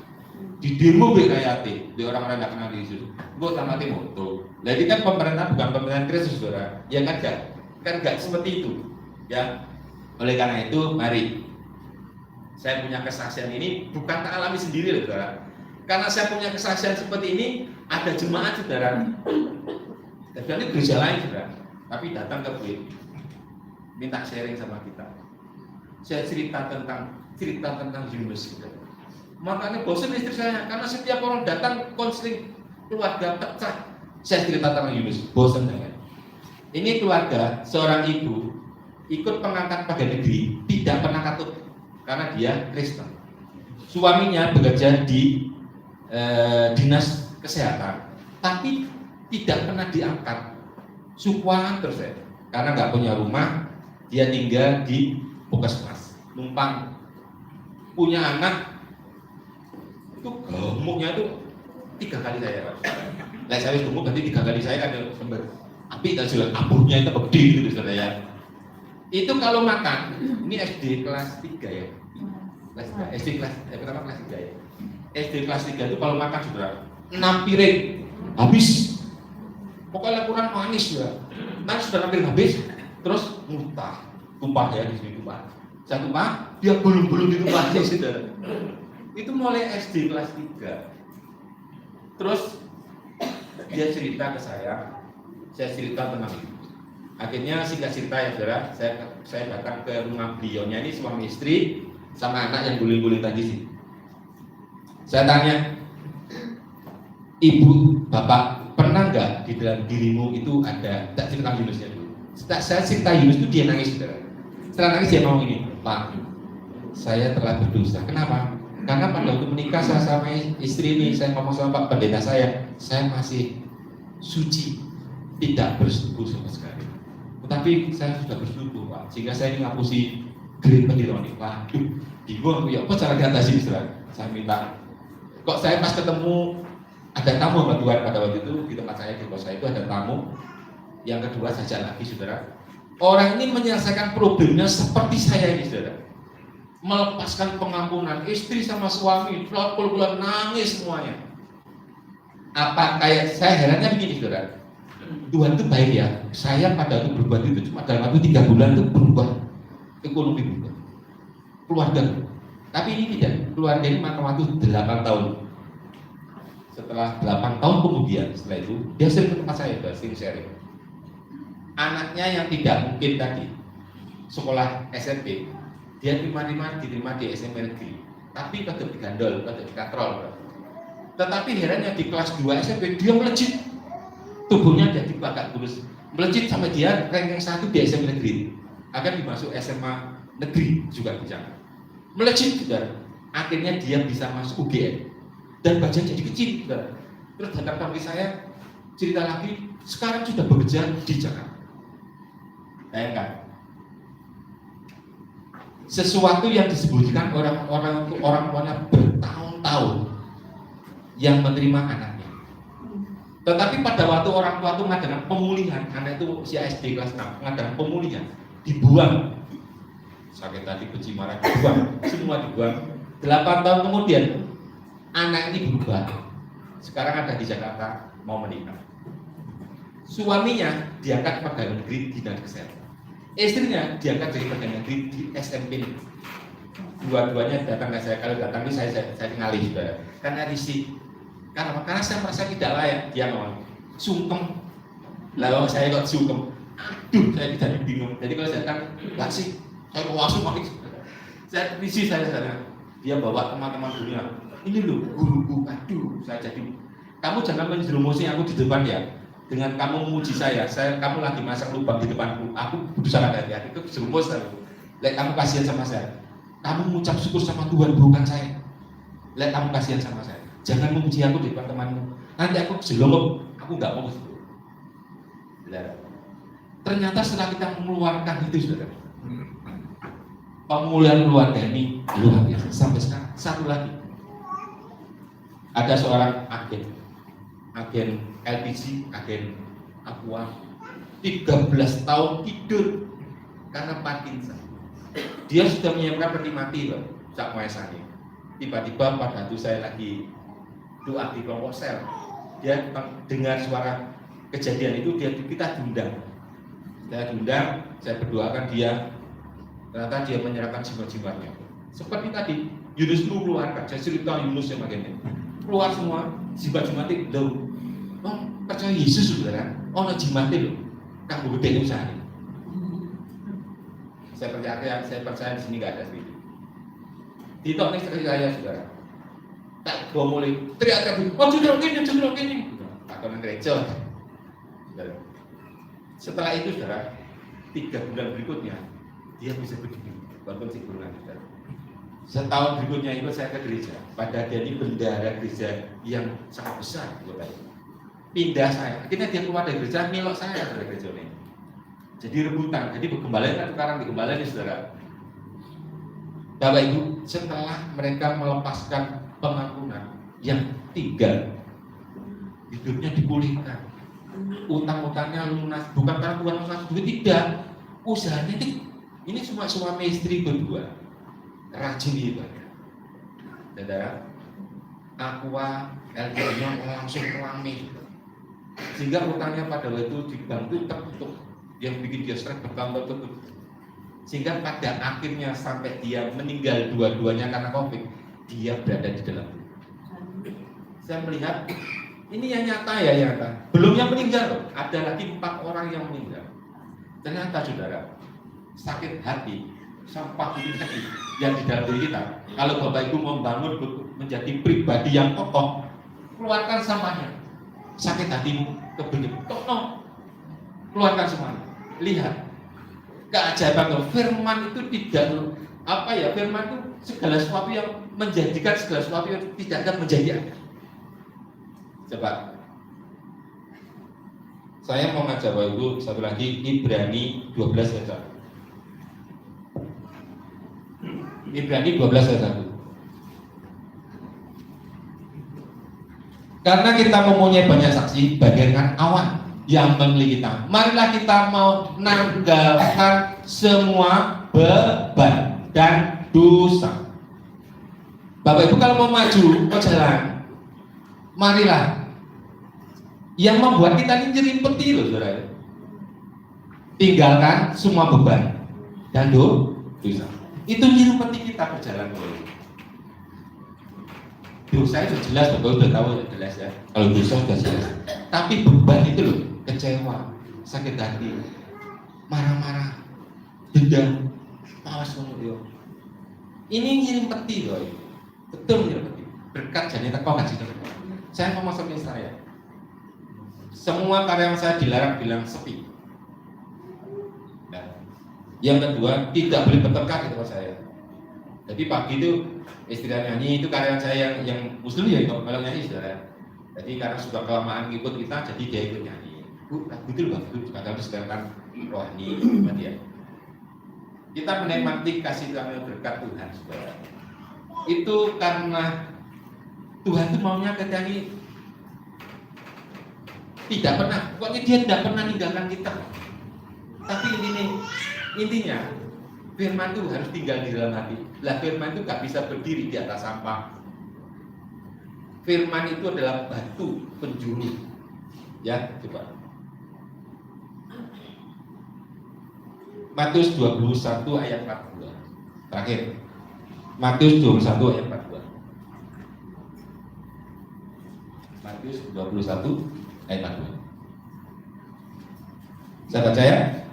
di demo BKYT, di orang-orang tidak kenal Yesus. Gue tamatnya moto. Lah ini kan pemerintah bukan pemerintahan Kristus, saudara. Ya kan enggak seperti itu. Ya, oleh karena itu, mari saya punya kesaksian ini bukan tak alami sendiri, loh, saudara. Karena saya punya kesaksian seperti ini, ada jemaat, saudara. Dan ini gereja lain, saudara. Tapi datang ke gue, minta sharing sama kita. Saya cerita tentang Yunus, saudara. Makanya bosan istri saya, karena setiap orang datang konseling keluarga pecah. Saya cerita tentang Yunus, bosan saya. Ini keluarga seorang ibu ikut pengangkat pegawai negeri, tidak pernah katut karena dia Kristen. Suaminya bekerja di dinas kesehatan, tapi tidak pernah diangkat. Sukuan terus ya, karena nggak punya rumah, dia tinggal di puskesmas, numpang. Punya anak itu gemuknya itu 3 kali saya, Pak. Nah, saya gemuk nanti 3 kali saya kan sumber. Tapi tak jelas abuhnya itu gede gitu, saudara ya. Itu kalau makan, ini SD kelas 3 ya. SD kelas pertama kelas 3 ya. SD kelas 3 itu kalau makan saudara 6 piring habis. Pokoknya kurang manis ya. Nanti sudah hampir habis, terus muntah, tumpah ya di sini tumpah. Saya tumpah, dia belum ditumpahnya saudara. Itu mulai SD kelas 3. Terus dia cerita ke saya cerita tentang itu. Akhirnya singkat cerita ya saudara, saya datang ke rumah beliaunya, ini suami istri sama anak yang guling-guling tadi sih. Saya tanya, ibu, bapak, pernah nggak di dalam dirimu itu ada, tak cerita Yunusnya dulu. Saya cerita Yunus itu dia nangis saudara. Setelah nangis dia ngomong ini, Pak, saya telah berdosa. Kenapa? Karena pada waktu menikah saya sama istri ini, saya ngomong sama Pak Pendeta saya masih suci, tidak bersetubuh sama sekali. Tetapi saya sudah bersetubuh, Pak, sehingga saya ini ngapusi grade pendidikan ini. Waduh, bingung ya, apa cara diatasi saudara? Saya minta, kok saya pas ketemu ada tamu sama Tuhan pada waktu itu di tempat saya di kos saya itu ada tamu. Yang kedua saja lagi saudara, orang ini menyelesaikan problemnya seperti saya ini saudara. Melepaskan pengampunan istri sama suami, bulan nangis semuanya. Apa kayak saya herannya begini saudara, Tuhan itu baik ya. Saya pada waktu berbuat itu cuma dalam waktu 3 bulan itu berubah, ekonomi berubah, keluarga. Tapi ini tidak, keluarga ini makan waktu 8 tahun. Setelah 8 tahun kemudian, setelah itu dia sering ke tempat saya, sering sharing. Anaknya yang tidak mungkin tadi sekolah SMP, dia diterima di SMP negeri, tapi tetap digandol, tetap dikatrol. Tetapi herannya di kelas 2 SMP dia melejit, tubuhnya jadi bakal kurus, melejit sampai dia ranking 1 di SMP negeri, akan dimasuk SMA negeri juga bisa, melejit saudara. Akhirnya dia bisa masuk UGM dan badan jadi kecil saudara. Terus datang kami saya cerita lagi, sekarang sudah bekerja di Jakarta. Bayangkan, sesuatu yang disebutkan orang tuanya bertahun-tahun yang menerima anaknya. Tetapi pada waktu orang tua itu mengadakan pemulihan, anak itu usia SD kelas 6, mengadakan pemulihan, dibuang. Sakit tadi, benci, marah, dibuang, semua dibuang. 8 tahun kemudian, anak ini berubah. Sekarang ada di Jakarta, mau menikah. Suaminya diangkat pegawai negeri dinas kesehatan, istrinya diangkat jadi pegawai negeri di SMP. Dua-duanya datang ke saya, kalau datang itu saya ngalih saudara, karena risih, karena saya merasa tidak layak. Dia ngomong sungkem, lalu saya kok sungkem, aduh saya tidak bingung. Jadi kalau saya datang, nggak sih, saya langsung pakai, saya risih saya. Dia bawa teman-teman dunia, ini loh guruku, aduh saya jadi, kamu jangan menjerumusi aku di depan ya, dengan kamu memuji saya, kamu lagi masak lubang di depanku, aku berusaha hati-hati, itu jerumus aku. Lihat kamu kasihan sama saya, kamu mengucap syukur sama Tuhan bukan saya. Lihat kamu kasihan sama saya, jangan memuji aku di depan temanmu, nanti aku jelolop, aku nggak mau. Ternyata setelah kita mengeluarkan itu saudara, pemulihan keluarga ini luar biasa sampai sekarang. Satu lagi, ada seorang agen LPG, agen Aqua, 13 tahun tidur karena Parkinson. Dia sudah menyiapkan peti mati loh, sak maesane. Tiba-tiba pada itu saya lagi doa di kelompok sel, dia dengar suara kejadian itu, kita diundang. Saya diundang, saya berdoakan dia. Ternyata dia menyerahkan jimat-jimatnya. Seperti tadi, Yunus itu keluarkan. Saya cerita Yunus yang bagian ini. Keluar semua, jimat-jimatnya loh. Oh, percaya Yesus saudara. Oh, no jimatnya loh. Kamu gede usaha ini. Saya percaya di sini nggak ada seperti itu. Tito ini istri saya saudara. Tak gua mulai teriak-teriak. Oh, judul ini. Atau gereja. Setelah itu saudara, 3 bulan berikutnya dia bisa berdiri, walaupun sempurna. Setahun berikutnya itu saya ke gereja, pada dia ini bendahara gereja yang sangat besar, pindah saya. Akhirnya dia keluar dari gereja, milok saya dari gereja ini. Jadi rebutan, jadi bergembala kan sekarang digembala ini saudara. Bapak Ibu, setelah mereka melepaskan pengampunan yang tinggal, hidupnya dipulihkan, utang-utangnya lunas, bukan karena Tuhan lunas duit, tidak, usahanya ini cuma suami istri berdua rajin ibadah. Saudara, Aqua LPG-nya langsung rame, sehingga utangnya pada waktu itu di bank itu tertutup, yang bikin dia stres bertambah, sehingga pada akhirnya sampai dia meninggal dua-duanya karena COVID, dia berada di dalam. Saya melihat ini yang nyata ya, yang nyata. Belum yang meninggal, ada lagi 4 orang yang meninggal. Ternyata saudara, sakit hati, sampah hati yang di dalam diri kita. Kalau Bapak Ibu membangun menjadi pribadi yang kokoh, keluarkan sampahnya. Sakit hatimu, kebencian, keluarkan semuanya. Lihat, keajaiban firman itu tidak firman itu segala sesuatu yang menjadikan segala sesuatu yang tidak akan menjadi ada. Coba. Saya mau ngajak Bapak Ibu satu lagi, Ibrani 12 ayat 1. Ibrani 12 ayat 1. Karena kita mempunyai banyak saksi bagaikan awan yang mengelilingi kita, marilah kita mau menanggalkan semua beban dan dosa. Bapak Ibu kalau mau maju ke jalan, marilah. Yang membuat kita ini nyerimpeti loh saudara. Tinggalkan semua beban dan dosa. Itu nyerimpeti kita berjalan. Dosa itu jelas, Bapak udah tahu ya, jelas ya. Kalau dosa sudah jelas. Tapi beban itu loh, kecewa, sakit hati, marah-marah, dendam, mawas kemudian. Ini nyerimpeti loh. Betul nyerimpeti. Berkat jadi tekok nggak sih? Saya ngomong sama saya. Semua karyawan saya dilarang bilang sepi. Nah, yang kedua, tidak boleh bertengkar di tempat saya. Jadi pagi itu istri nyanyi, itu karyawan saya yang muslim ya, kalau nyanyi saudara. Jadi karena sudah kelamaan ngikut kita, jadi dia ikut nyanyi. Lagu itu bagus, kadang sedangkan rohani, ya. Kita menikmati kasih karunia berkat Tuhan, saudara. Itu karena Tuhan itu maunya kita ini tidak pernah, pokoknya dia tidak pernah meninggalkan kita. Tapi intinya firman itu harus tinggal di dalam hati. Lah firman itu gak bisa berdiri di atas sampah. Firman itu adalah batu penjuru. Ya, coba. Matius 21 ayat 42. Terakhir. Matius 21 ayat 42. Matius 21 ayat 42. Saya baca ya.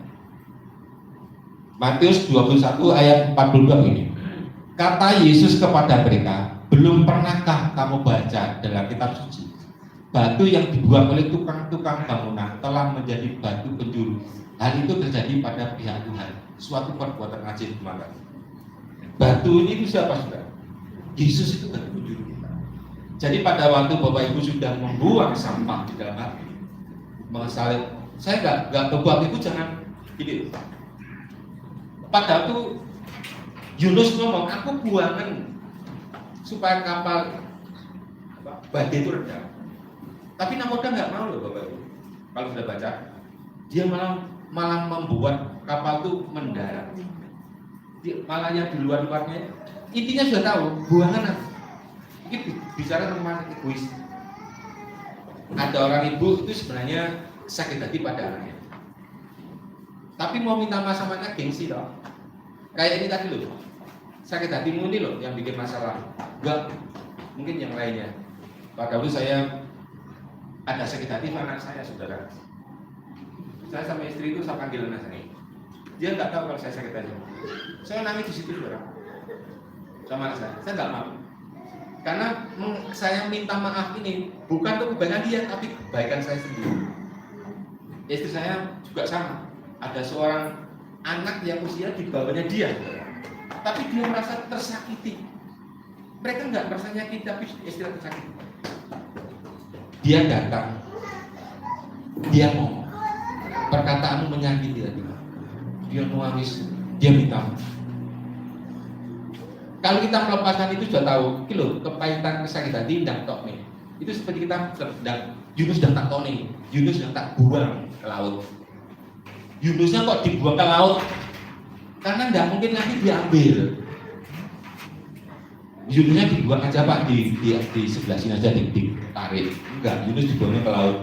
Matius 21 ayat 42 ini. Kata Yesus kepada mereka, belum pernahkah kamu baca dalam kitab suci? Batu yang dibuang oleh tukang-tukang bangunan telah menjadi batu penjuru. Hal itu terjadi pada pihak Tuhan. Suatu perbuatan ajib kemarin. Batu ini itu siapa sudah? Yesus itu batu penjuru kita. Jadi pada waktu Bapak Ibu sudah membuang sampah di dalam hati, mengesalin, saya nggak kebuang itu jangan gini. Pada waktu Yunus ngomong, aku buangan supaya kapal badai itu rendah. Tapi Nakoda nggak mau loh Bapak Ibu. Kalau sudah baca, dia malah membuat kapal itu mendarat. Malahnya di luarnya. Intinya sudah tahu buangan apa. Ini bicara tentang egois. Ada orang ibu itu sebenarnya sakit hati pada anaknya. Tapi mau minta masalah gengsi loh. Kayak ini tadi loh. Sakit hatimu ini loh yang bikin masalah. Enggak, mungkin yang lainnya. Pada waktu saya ada sakit hati sama anak saya, saudara. Saya sama istri itu saya panggil anak saya. Dia nggak tahu kalau saya sakit hati. Saya nangis di situ, saudara. Sama anak saya. Saya nggak mau. Karena saya minta maaf ini bukan untuk kebaikan dia, tapi kebaikan saya sendiri. Istri saya juga sama. Ada seorang anak yang usia di bawahnya dia, saudara. Tapi dia merasa tersakiti. Mereka nggak merasa nyakit, tapi istri tersakiti. Dia datang, dia ngomong, perkataanmu menyakiti hati. Dia nangis, dia minta. Kalau kita melepaskan itu sudah tahu, kilo kepahitan sakit hati tidak tok nih. Itu seperti kita sedang Yunus dan tak nih, Yunus yang tak buang ke laut. Yunusnya kok dibuang ke laut? Karena tidak mungkin lagi diambil. Yunusnya dibuang aja Pak di sebelah sini aja ditarik. Enggak, Yunus dibuangnya ke laut.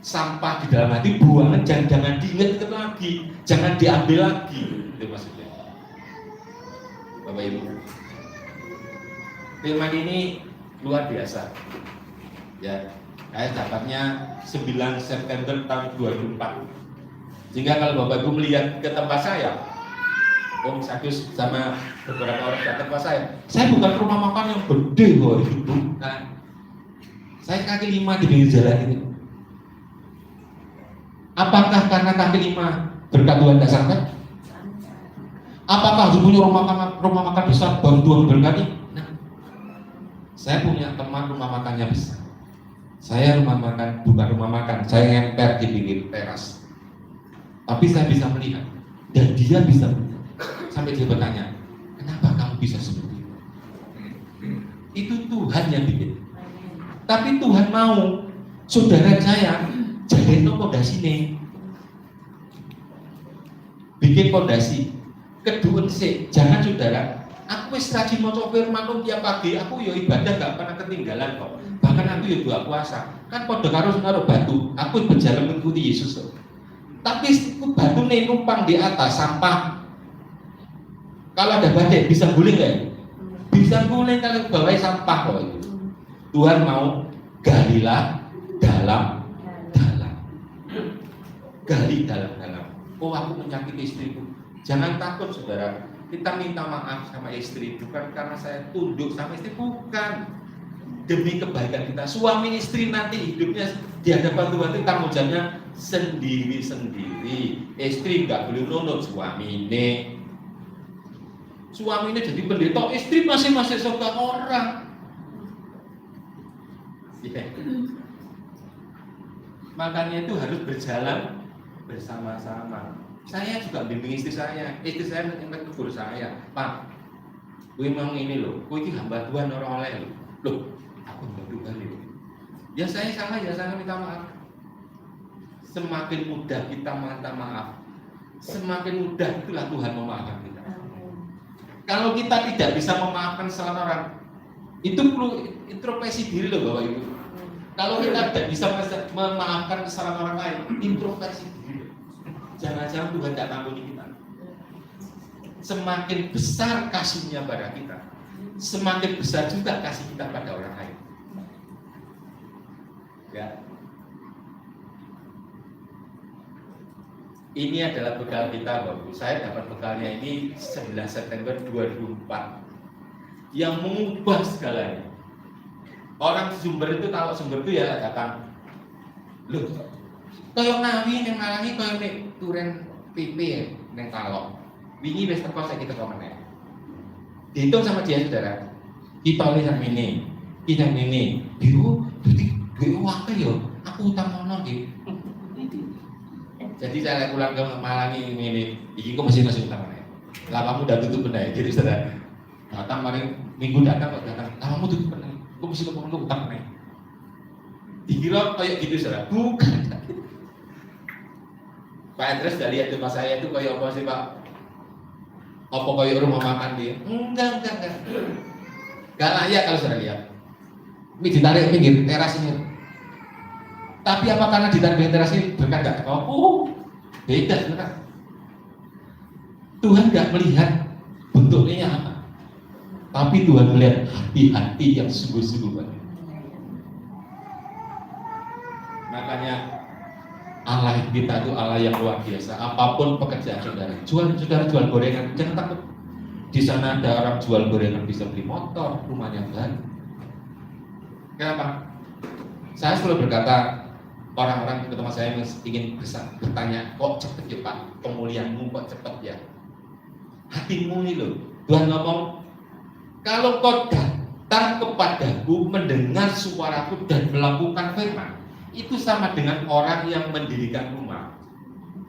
Sampah di dalam hati buangan, jangan diingat lagi, jangan diambil lagi. Itu maksudnya. Bapak Ibu, firman ini luar biasa. Ya, saya dapatnya 9 September tahun 2004. Sehingga kalau Bapak Ibu melihat ke tempat saya, Om Sakyus sama beberapa orang datang ke saya bukan rumah makan yang gede loh, bukan. Saya kaki 5 di pinggir jalan ini. Apakah karena kaki 5 berkat Tuhan tidak sampai? Apakah harus punya rumah makan besar baru Tuhan berkati? Nah, saya punya teman rumah makannya besar. Saya rumah makan bukan rumah makan, saya ngemper di pinggir teras. Tapi saya bisa melihat dan dia bisa melihat. Sampai dia bertanya, kenapa kamu bisa seperti itu? Itu Tuhan yang bikin. Tapi Tuhan mau saudara saya jadi pondasi nih, bikin pondasi. Kedua sih, jangan saudara. Aku wis rajin maca firman tiap pagi. Aku yo ibadah gak pernah ketinggalan kok. Bahkan aku yo doa puasa. Kan padha karo naruh batu. Aku berjalan mengikuti Yesus kok. Tapi batu nih numpang di atas sampah. Kalau ada badai bisa guling nggak? Bisa guling kalau bawa sampah kok itu. Tuhan mau galilah dalam. Gali dalam. Oh aku menyakiti istriku. Jangan takut saudara. Kita minta maaf sama istri bukan karena saya tunduk sama istri, bukan. Demi kebaikan kita. Suami istri nanti hidupnya di hadapan Tuhan itu tanggung jawabnya sendiri-sendiri. Istri nggak boleh nunut suami ini. Suami ini jadi pendeta, istri masih suka orang. Yeah. Makanya itu harus berjalan bersama-sama. Saya juga bimbing istri saya yang tegur saya, Pak, gue memang ini loh, gue ini hamba Tuhan orang oleh loh, aku hamba Tuhan loh. Ya saya salah, ya saya minta maaf. Semakin mudah kita minta maaf, semakin mudah itulah Tuhan memaafkan kita. Kalau kita tidak bisa memaafkan salah orang, itu perlu introspeksi diri loh Bapak Ibu. Kalau kita tidak bisa memaafkan kesalahan orang lain, introspeksi diri. Jangan-jangan Tuhan tidak mengampuni kita. semakin besar kasihnya pada kita, semakin besar juga kasih kita pada orang lain. Ya. Ini adalah bekal kita, Bapak. Saya dapat bekalnya ini 9 September 2004 yang mengubah segalanya. Orang sumber itu, kalau sumber itu ya datang, loh, kaya ngawi yang ngalangi kaya nek turen PP ya, neng kalok. Wingi wis teko saiki teko meneh. Dihitung sama dia, saudara. Kita oleh yang ini, kita ini, biru, duit wakil yo, aku utang ono nggih. Jadi saya pulang ke Malangi ini, kok mesti masih utang meneh. Lamamu udah tutup meneh, jadi saudara. Datang kemarin minggu datang kok datang, lamamu tutup meneh. Kok mesti ketemu utang meneh. Dikira kayak gitu saudara, bukan. Pak Andres udah lihat rumah saya itu kayak apa sih Pak? Apa kayak rumah makan dia? Enggak. Gak layak kalau sudah lihat. Ini ditarik pinggir teras ini. Tapi apa karena ditarik teras ini berkat gak? Oh, beda sebenarnya. Tuhan gak melihat bentuknya apa, tapi Tuhan melihat hati-hati yang sungguh-sungguh. Makanya Allah kita itu Allah yang luar biasa. Apapun pekerjaan saudara, jual gorengan, jangan takut. Di sana ada orang jual gorengan bisa beli motor, rumahnya baru. Kenapa? Saya selalu berkata, orang-orang di tempat saya ingin bertanya, kok cepet ya Pak, pemulihanmu kok cepet ya? Hatimu ini loh, Tuhan ngomong, kalau kau datang kepadaku, mendengar suaraku dan melakukan firman, itu sama dengan orang yang mendirikan rumah.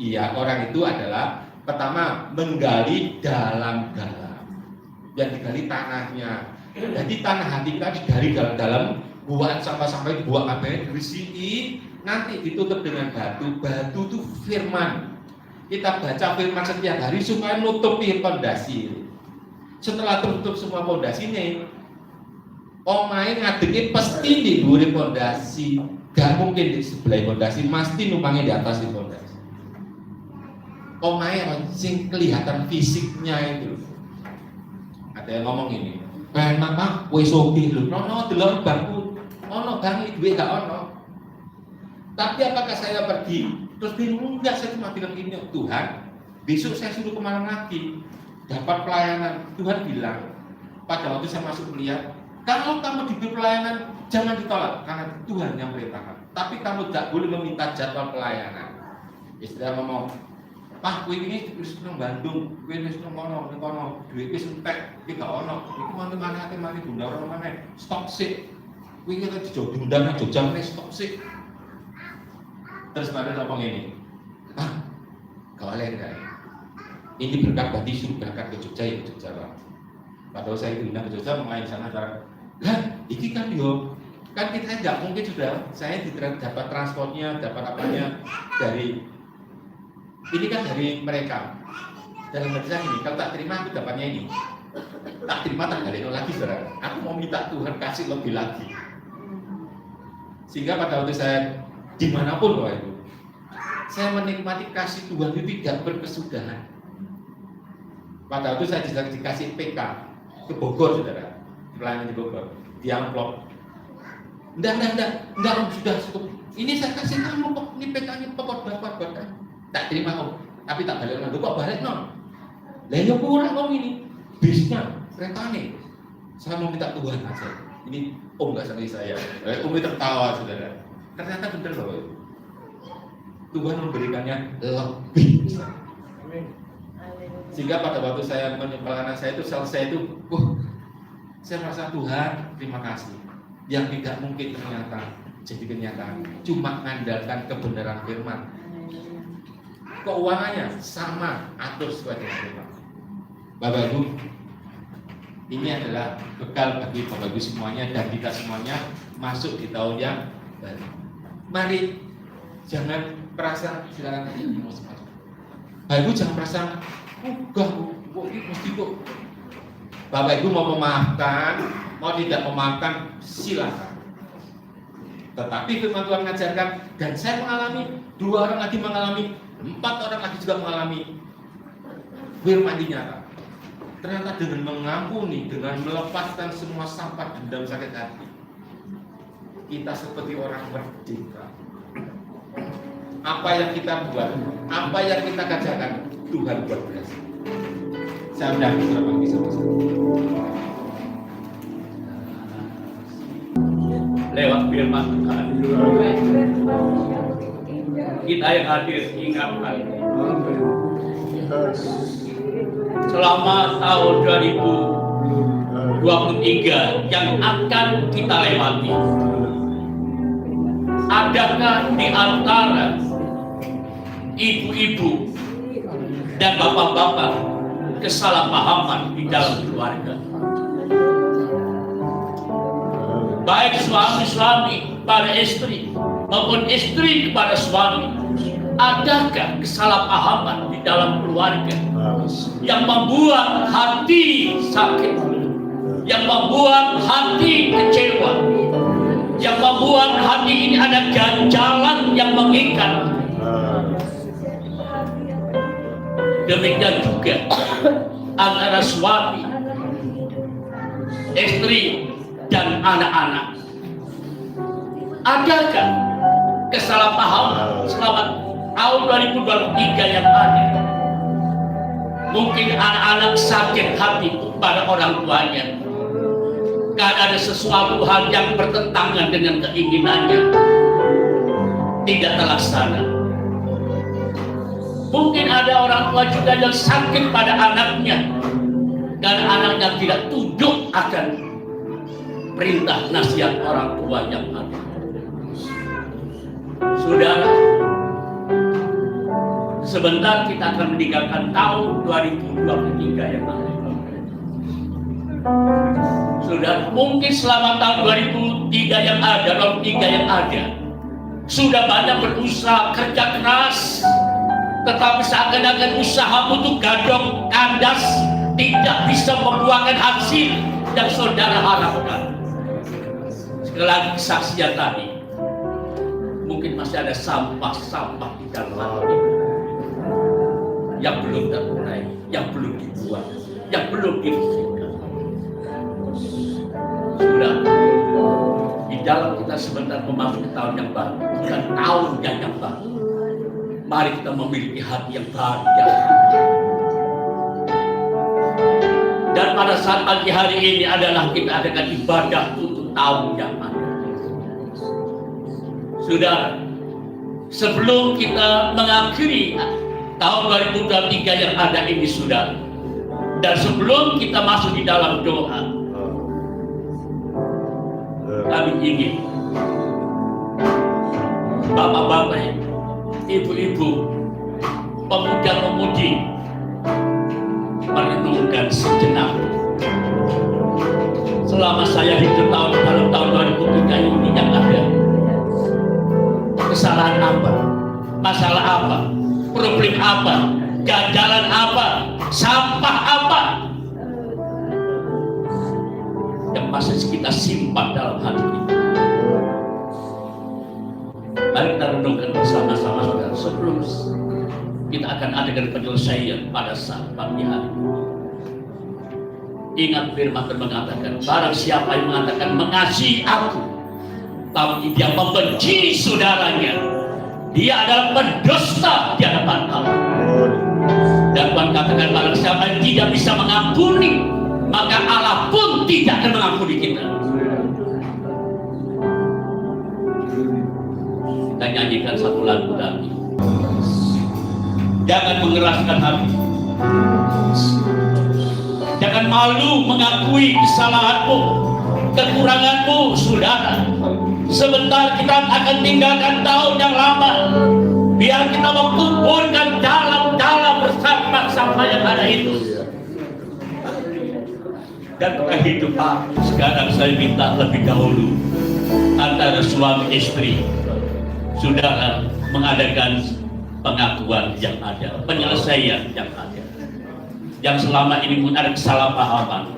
Iya, orang itu adalah pertama menggali dalam-dalam, yang digali tanahnya. Jadi tanah hati kita digali dalam, buat sampah-sampah, buat apa yang berisi, nanti ditutup dengan batu. Batu itu firman. Kita baca firman setiap hari supaya nutupi fondasi. Setelah tertutup semua fondasi ini, omahe ngadegi pasti di dhuwur fondasi. Gak mungkin di sebelah fondasi, mesti numpangnya di atas fondasi. Omahe sing kelihatan fisiknya itu. Ada yang ngomong ini, enak Pak, wis sugih lho. Ono delok bangku, ono bangi duwe gak ono. Tapi apakah saya pergi terus bingung? Enggak, saya cuma bilang ini, Tuhan, besok saya suruh kemana lagi? Dapat pelayanan. Tuhan bilang, pada waktu saya masuk kuliah, kalau kamu diberi pelayanan, jangan ditolak, karena Tuhan yang perintahkan. Tapi kamu tidak boleh meminta jadwal pelayanan. Istilah ngomong, Pak, kowe ini wis nang Bandung, kowe wis nang kono, duit wis entek, iki gak ono. Iku mantu-mantu mari bunda ora maneh. Stop sik. Kowe iki lagi diundang nang Jogja meneh, stop sik. Terus pada ngomong ini, Pak, gak boleh enggak? Ini berkat berarti suruh berangkat ke Jogja ya ke Jogja Pak. Padahal saya diundang ke Jogja mengain sana cara, lah, iki kan yo, kan kita nggak mungkin sudah, saya dapat transportnya, dapat apanya dari, ini kan dari mereka. Dalam hati saya ini, kalau tak terima aku dapatnya ini, tak terima tak balik lagi saudara. Aku mau minta Tuhan kasih lebih lagi. Sehingga pada waktu saya dimanapun Bapak Ibu, saya menikmati kasih Tuhan itu tidak berkesudahan. Pada waktu saya dikasih PK ke Bogor saudara, pelayanan di Bogor, di amplop. Enggak, sudah cukup. Ini saya kasih kamu kok, ini PK-nya pokok buat kan. Tak terima Om, tapi tak balik lagi. Kok balik non? Lainnya kurang Om ini, bisnya, keretanya. Saya mau minta Tuhan aja. Ini Om nggak sama saya. Om itu tertawa saudara. Ternyata benar Bapak Ibu. Tuhan memberikannya lebih besar. Sehingga pada waktu saya menyempurnakan saya itu selesai itu, saya merasa Tuhan terima kasih. Yang tidak mungkin ternyata jadi kenyataan. Cuma mengandalkan kebenaran firman. Keuangannya sama, atur sesuai dengan firman. Bapak Ibu, ini adalah bekal bagi Bapak Ibu semuanya dan kita semuanya masuk di tahun yang baru. Mari jangan perasa silakan Bapak Ibu jangan perasa enggak, ini mesti kok. Bapak Ibu mau memaafkan, mau tidak memaafkan, silakan. Tetapi firman Tuhan mengajarkan, dan saya mengalami, 2 orang lagi mengalami, 4 orang lagi juga mengalami firman dinyata. Ternyata dengan mengampuni, dengan melepaskan semua sampah dendam sakit hati, kita seperti orang merdeka. Apa yang kita buat, apa yang kita kerjakan, Tuhan buat berhasil. Saya sudah bisa bersama. Lewat firman Tuhan, kita yang hadir ingatkan selama tahun 2023 yang akan kita lewati, adakah di antara ibu-ibu dan bapak-bapak kesalahpahaman di dalam keluarga? Baik suami-suami pada istri maupun istri kepada suami, adakah kesalahpahaman di dalam keluarga yang membuat hati sakit, yang membuat hati kecewa, yang membuat hati ini ada ganjalan yang mengikat? Demikian juga antara suami, istri, dan anak-anak. Adakah kesalahpahaman selama tahun 2023 yang ada? Mungkin anak-anak sakit hati pada orang tuanya karena ada sesuatu hal yang bertentangan dengan keinginannya, tidak terlaksana. Mungkin ada orang tua juga yang sakit pada anaknya karena anaknya tidak tunduk akan perintah nasihat orang tua yang ada. Saudara, sebentar kita akan meninggalkan tahun 2023 yang ada. Saudara, mungkin selama tahun 2003 yang ada, sudah banyak berusaha kerja keras, tetapi seakan-akan usahamu itu gadong kandas, tidak bisa membuahkan hasil yang saudara harapkan. Sekali lagi kesaksian tadi, mungkin masih ada sampah-sampah di dalam hati yang belum terurai, yang belum dibuat, yang belum dibersihkan. Sudah di dalam kita sebentar memasuki tahun yang baru, bukan tahun yang baru. Mari kita memiliki hati yang bahagia. Dan pada saat pagi hari ini adalah kita adakan ibadah untuk tahun yang ada. Saudara, sebelum kita mengakhiri tahun 2023 yang ada ini, saudara, dan sebelum kita masuk di dalam doa, kami ingin bapak-bapak, ibu-ibu, pemuda-pemudi merenungkan sejenak. Selama saya hidup dalam tahun 2003 ini yang ada, kesalahan apa, masalah apa, problem apa, ganjalan apa, sampah apa yang masih kita simpan dalam hati kita. Mari kita renungkan bersama-sama, saudara, sebelum kita akan adakan penyelesaian pada saat pagi hari. Ingat firman Tuhan mengatakan, barang siapa yang mengatakan mengasihi aku, tapi dia membenci saudaranya, dia adalah pendusta di hadapan Allah. Dan Tuhan katakan, barang siapa yang tidak bisa mengampuni, maka Allah pun tidak akan mengampuni kita. Kita nyanyikan satu lagu lagi. Jangan mengeraskan hati. Jangan malu mengakui kesalahanmu, kekuranganmu, saudara. Sebentar kita akan tinggalkan tahun yang lama. Biar kita mengumpulkan dalam-dalam bersama-sama yang ada itu. Dan kehidupan sekarang saya minta lebih dahulu antara suami istri, saudara, mengadakan pengakuan yang ada, penyelesaian yang ada. Yang selama ini pun ada kesalahpahaman.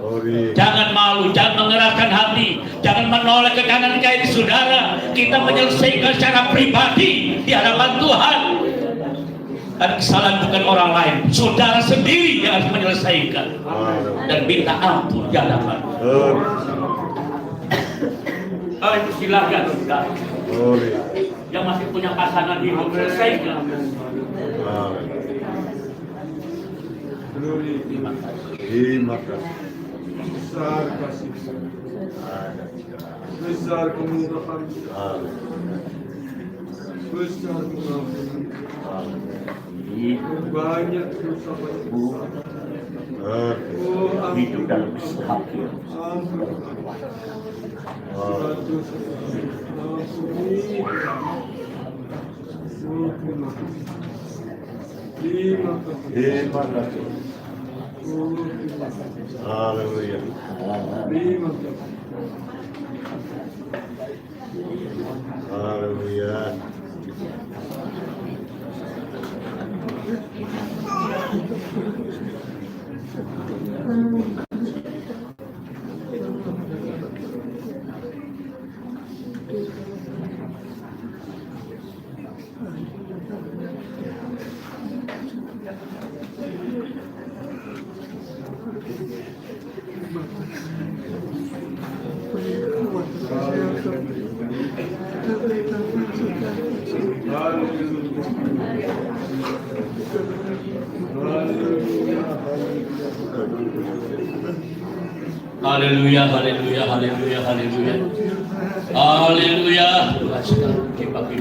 Jangan malu, jangan mengeraskan hati, jangan menolak ke kanan kiri, saudara. Kita menyelesaikan secara pribadi di hadapan Tuhan. Karena kesalahan bukan orang lain, saudara sendiri yang harus menyelesaikan dan minta ampun di hadapan. Itu silakan saudara. Yang masih punya pasangan hidup, selesaikan. Terima kasih. Besar kasih. Besar kemurahan. Besar kemurahan. Banyak dosa besar. Hidup dalam kesehatan. Terima kasih. Haleluya. Terima kasih. Haleluya. Haleluya, haleluya, haleluya, haleluya. Haleluya. Tuhan sekali bagi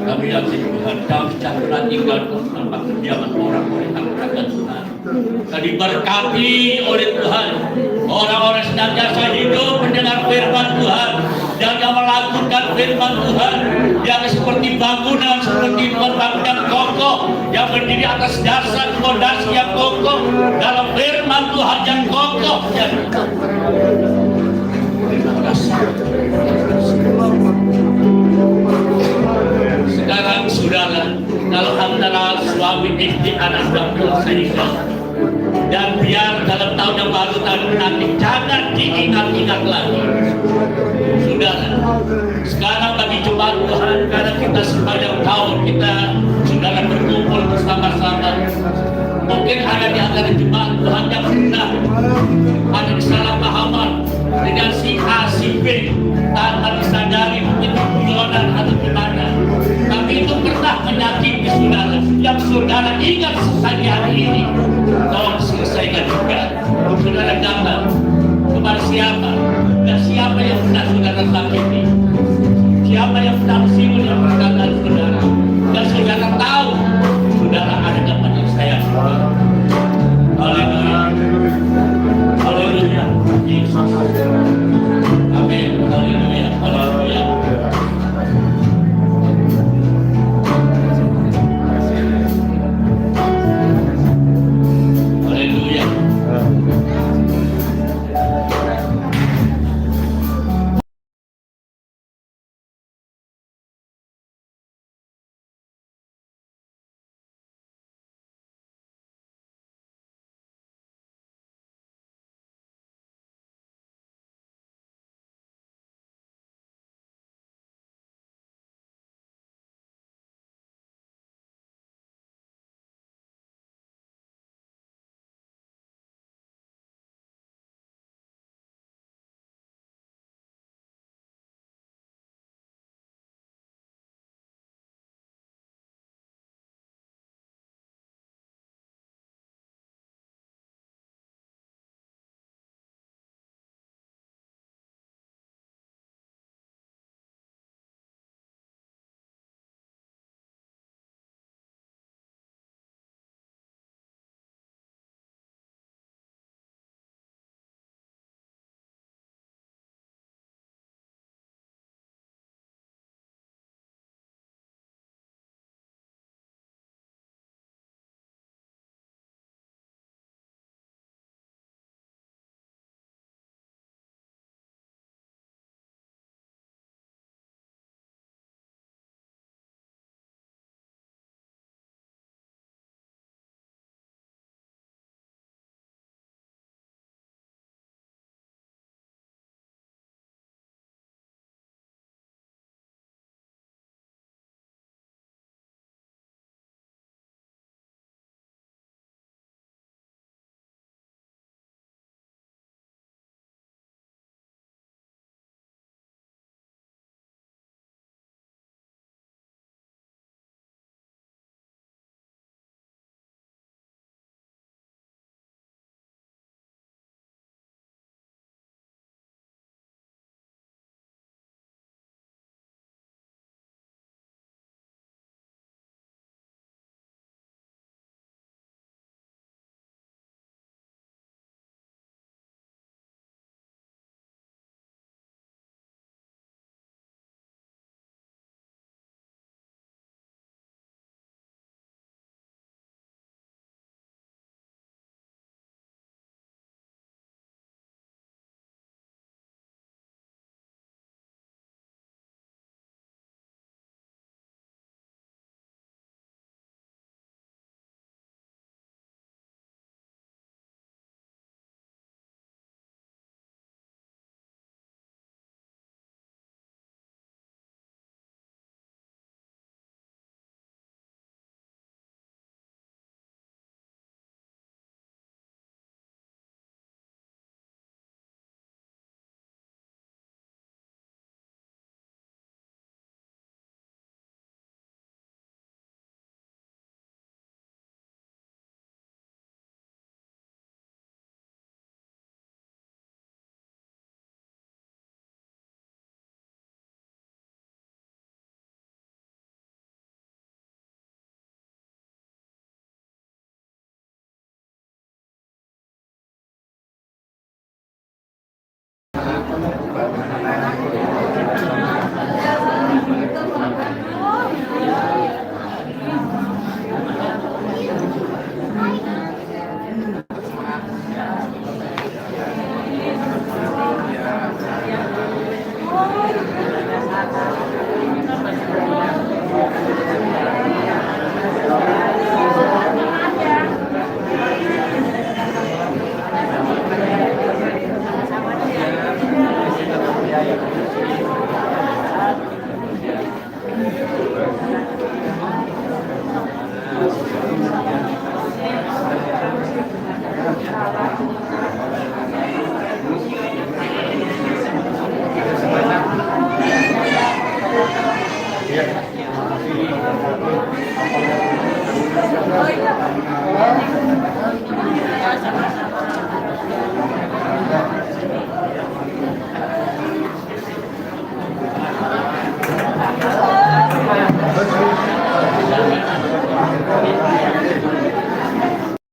kami yakin Tuhan, kami sejahtera tinggal tanpa kediaman orang-orang yang akan Tuhan. Dan diberkati oleh Tuhan, orang-orang senantiasa hidup mendengar firman Tuhan, yang melakukan firman Tuhan, yang seperti bangunan, seperti bangunan yang kokoh, yang berdiri atas dasar fondasi yang kokoh, dalam firman Tuhan yang kokoh. Terima kasih. Sekarang saudara, kalau antara suami istri anak berselingkuh, dan biar dalam tahun yang baru tahun nanti jangan diingat-ingat lagi. Saudara, sekarang bagi jemaat Tuhan, karena kita sepanjang tahun kita saudara berkumpul bersama-sama, mungkin ada di antara jemaat Tuhan yang pernah ada kesalahpahaman dengan si A, si B, tanpa disadari mungkin guyonan atau gimana. Tapi itu pernah menyakiti saudara. Yang saudara ingat sekali hari ini, tolong selesaikan juga. Saudara datang kepada siapa dan siapa yang pernah saudara sakiti, siapa yang pernah singgung yang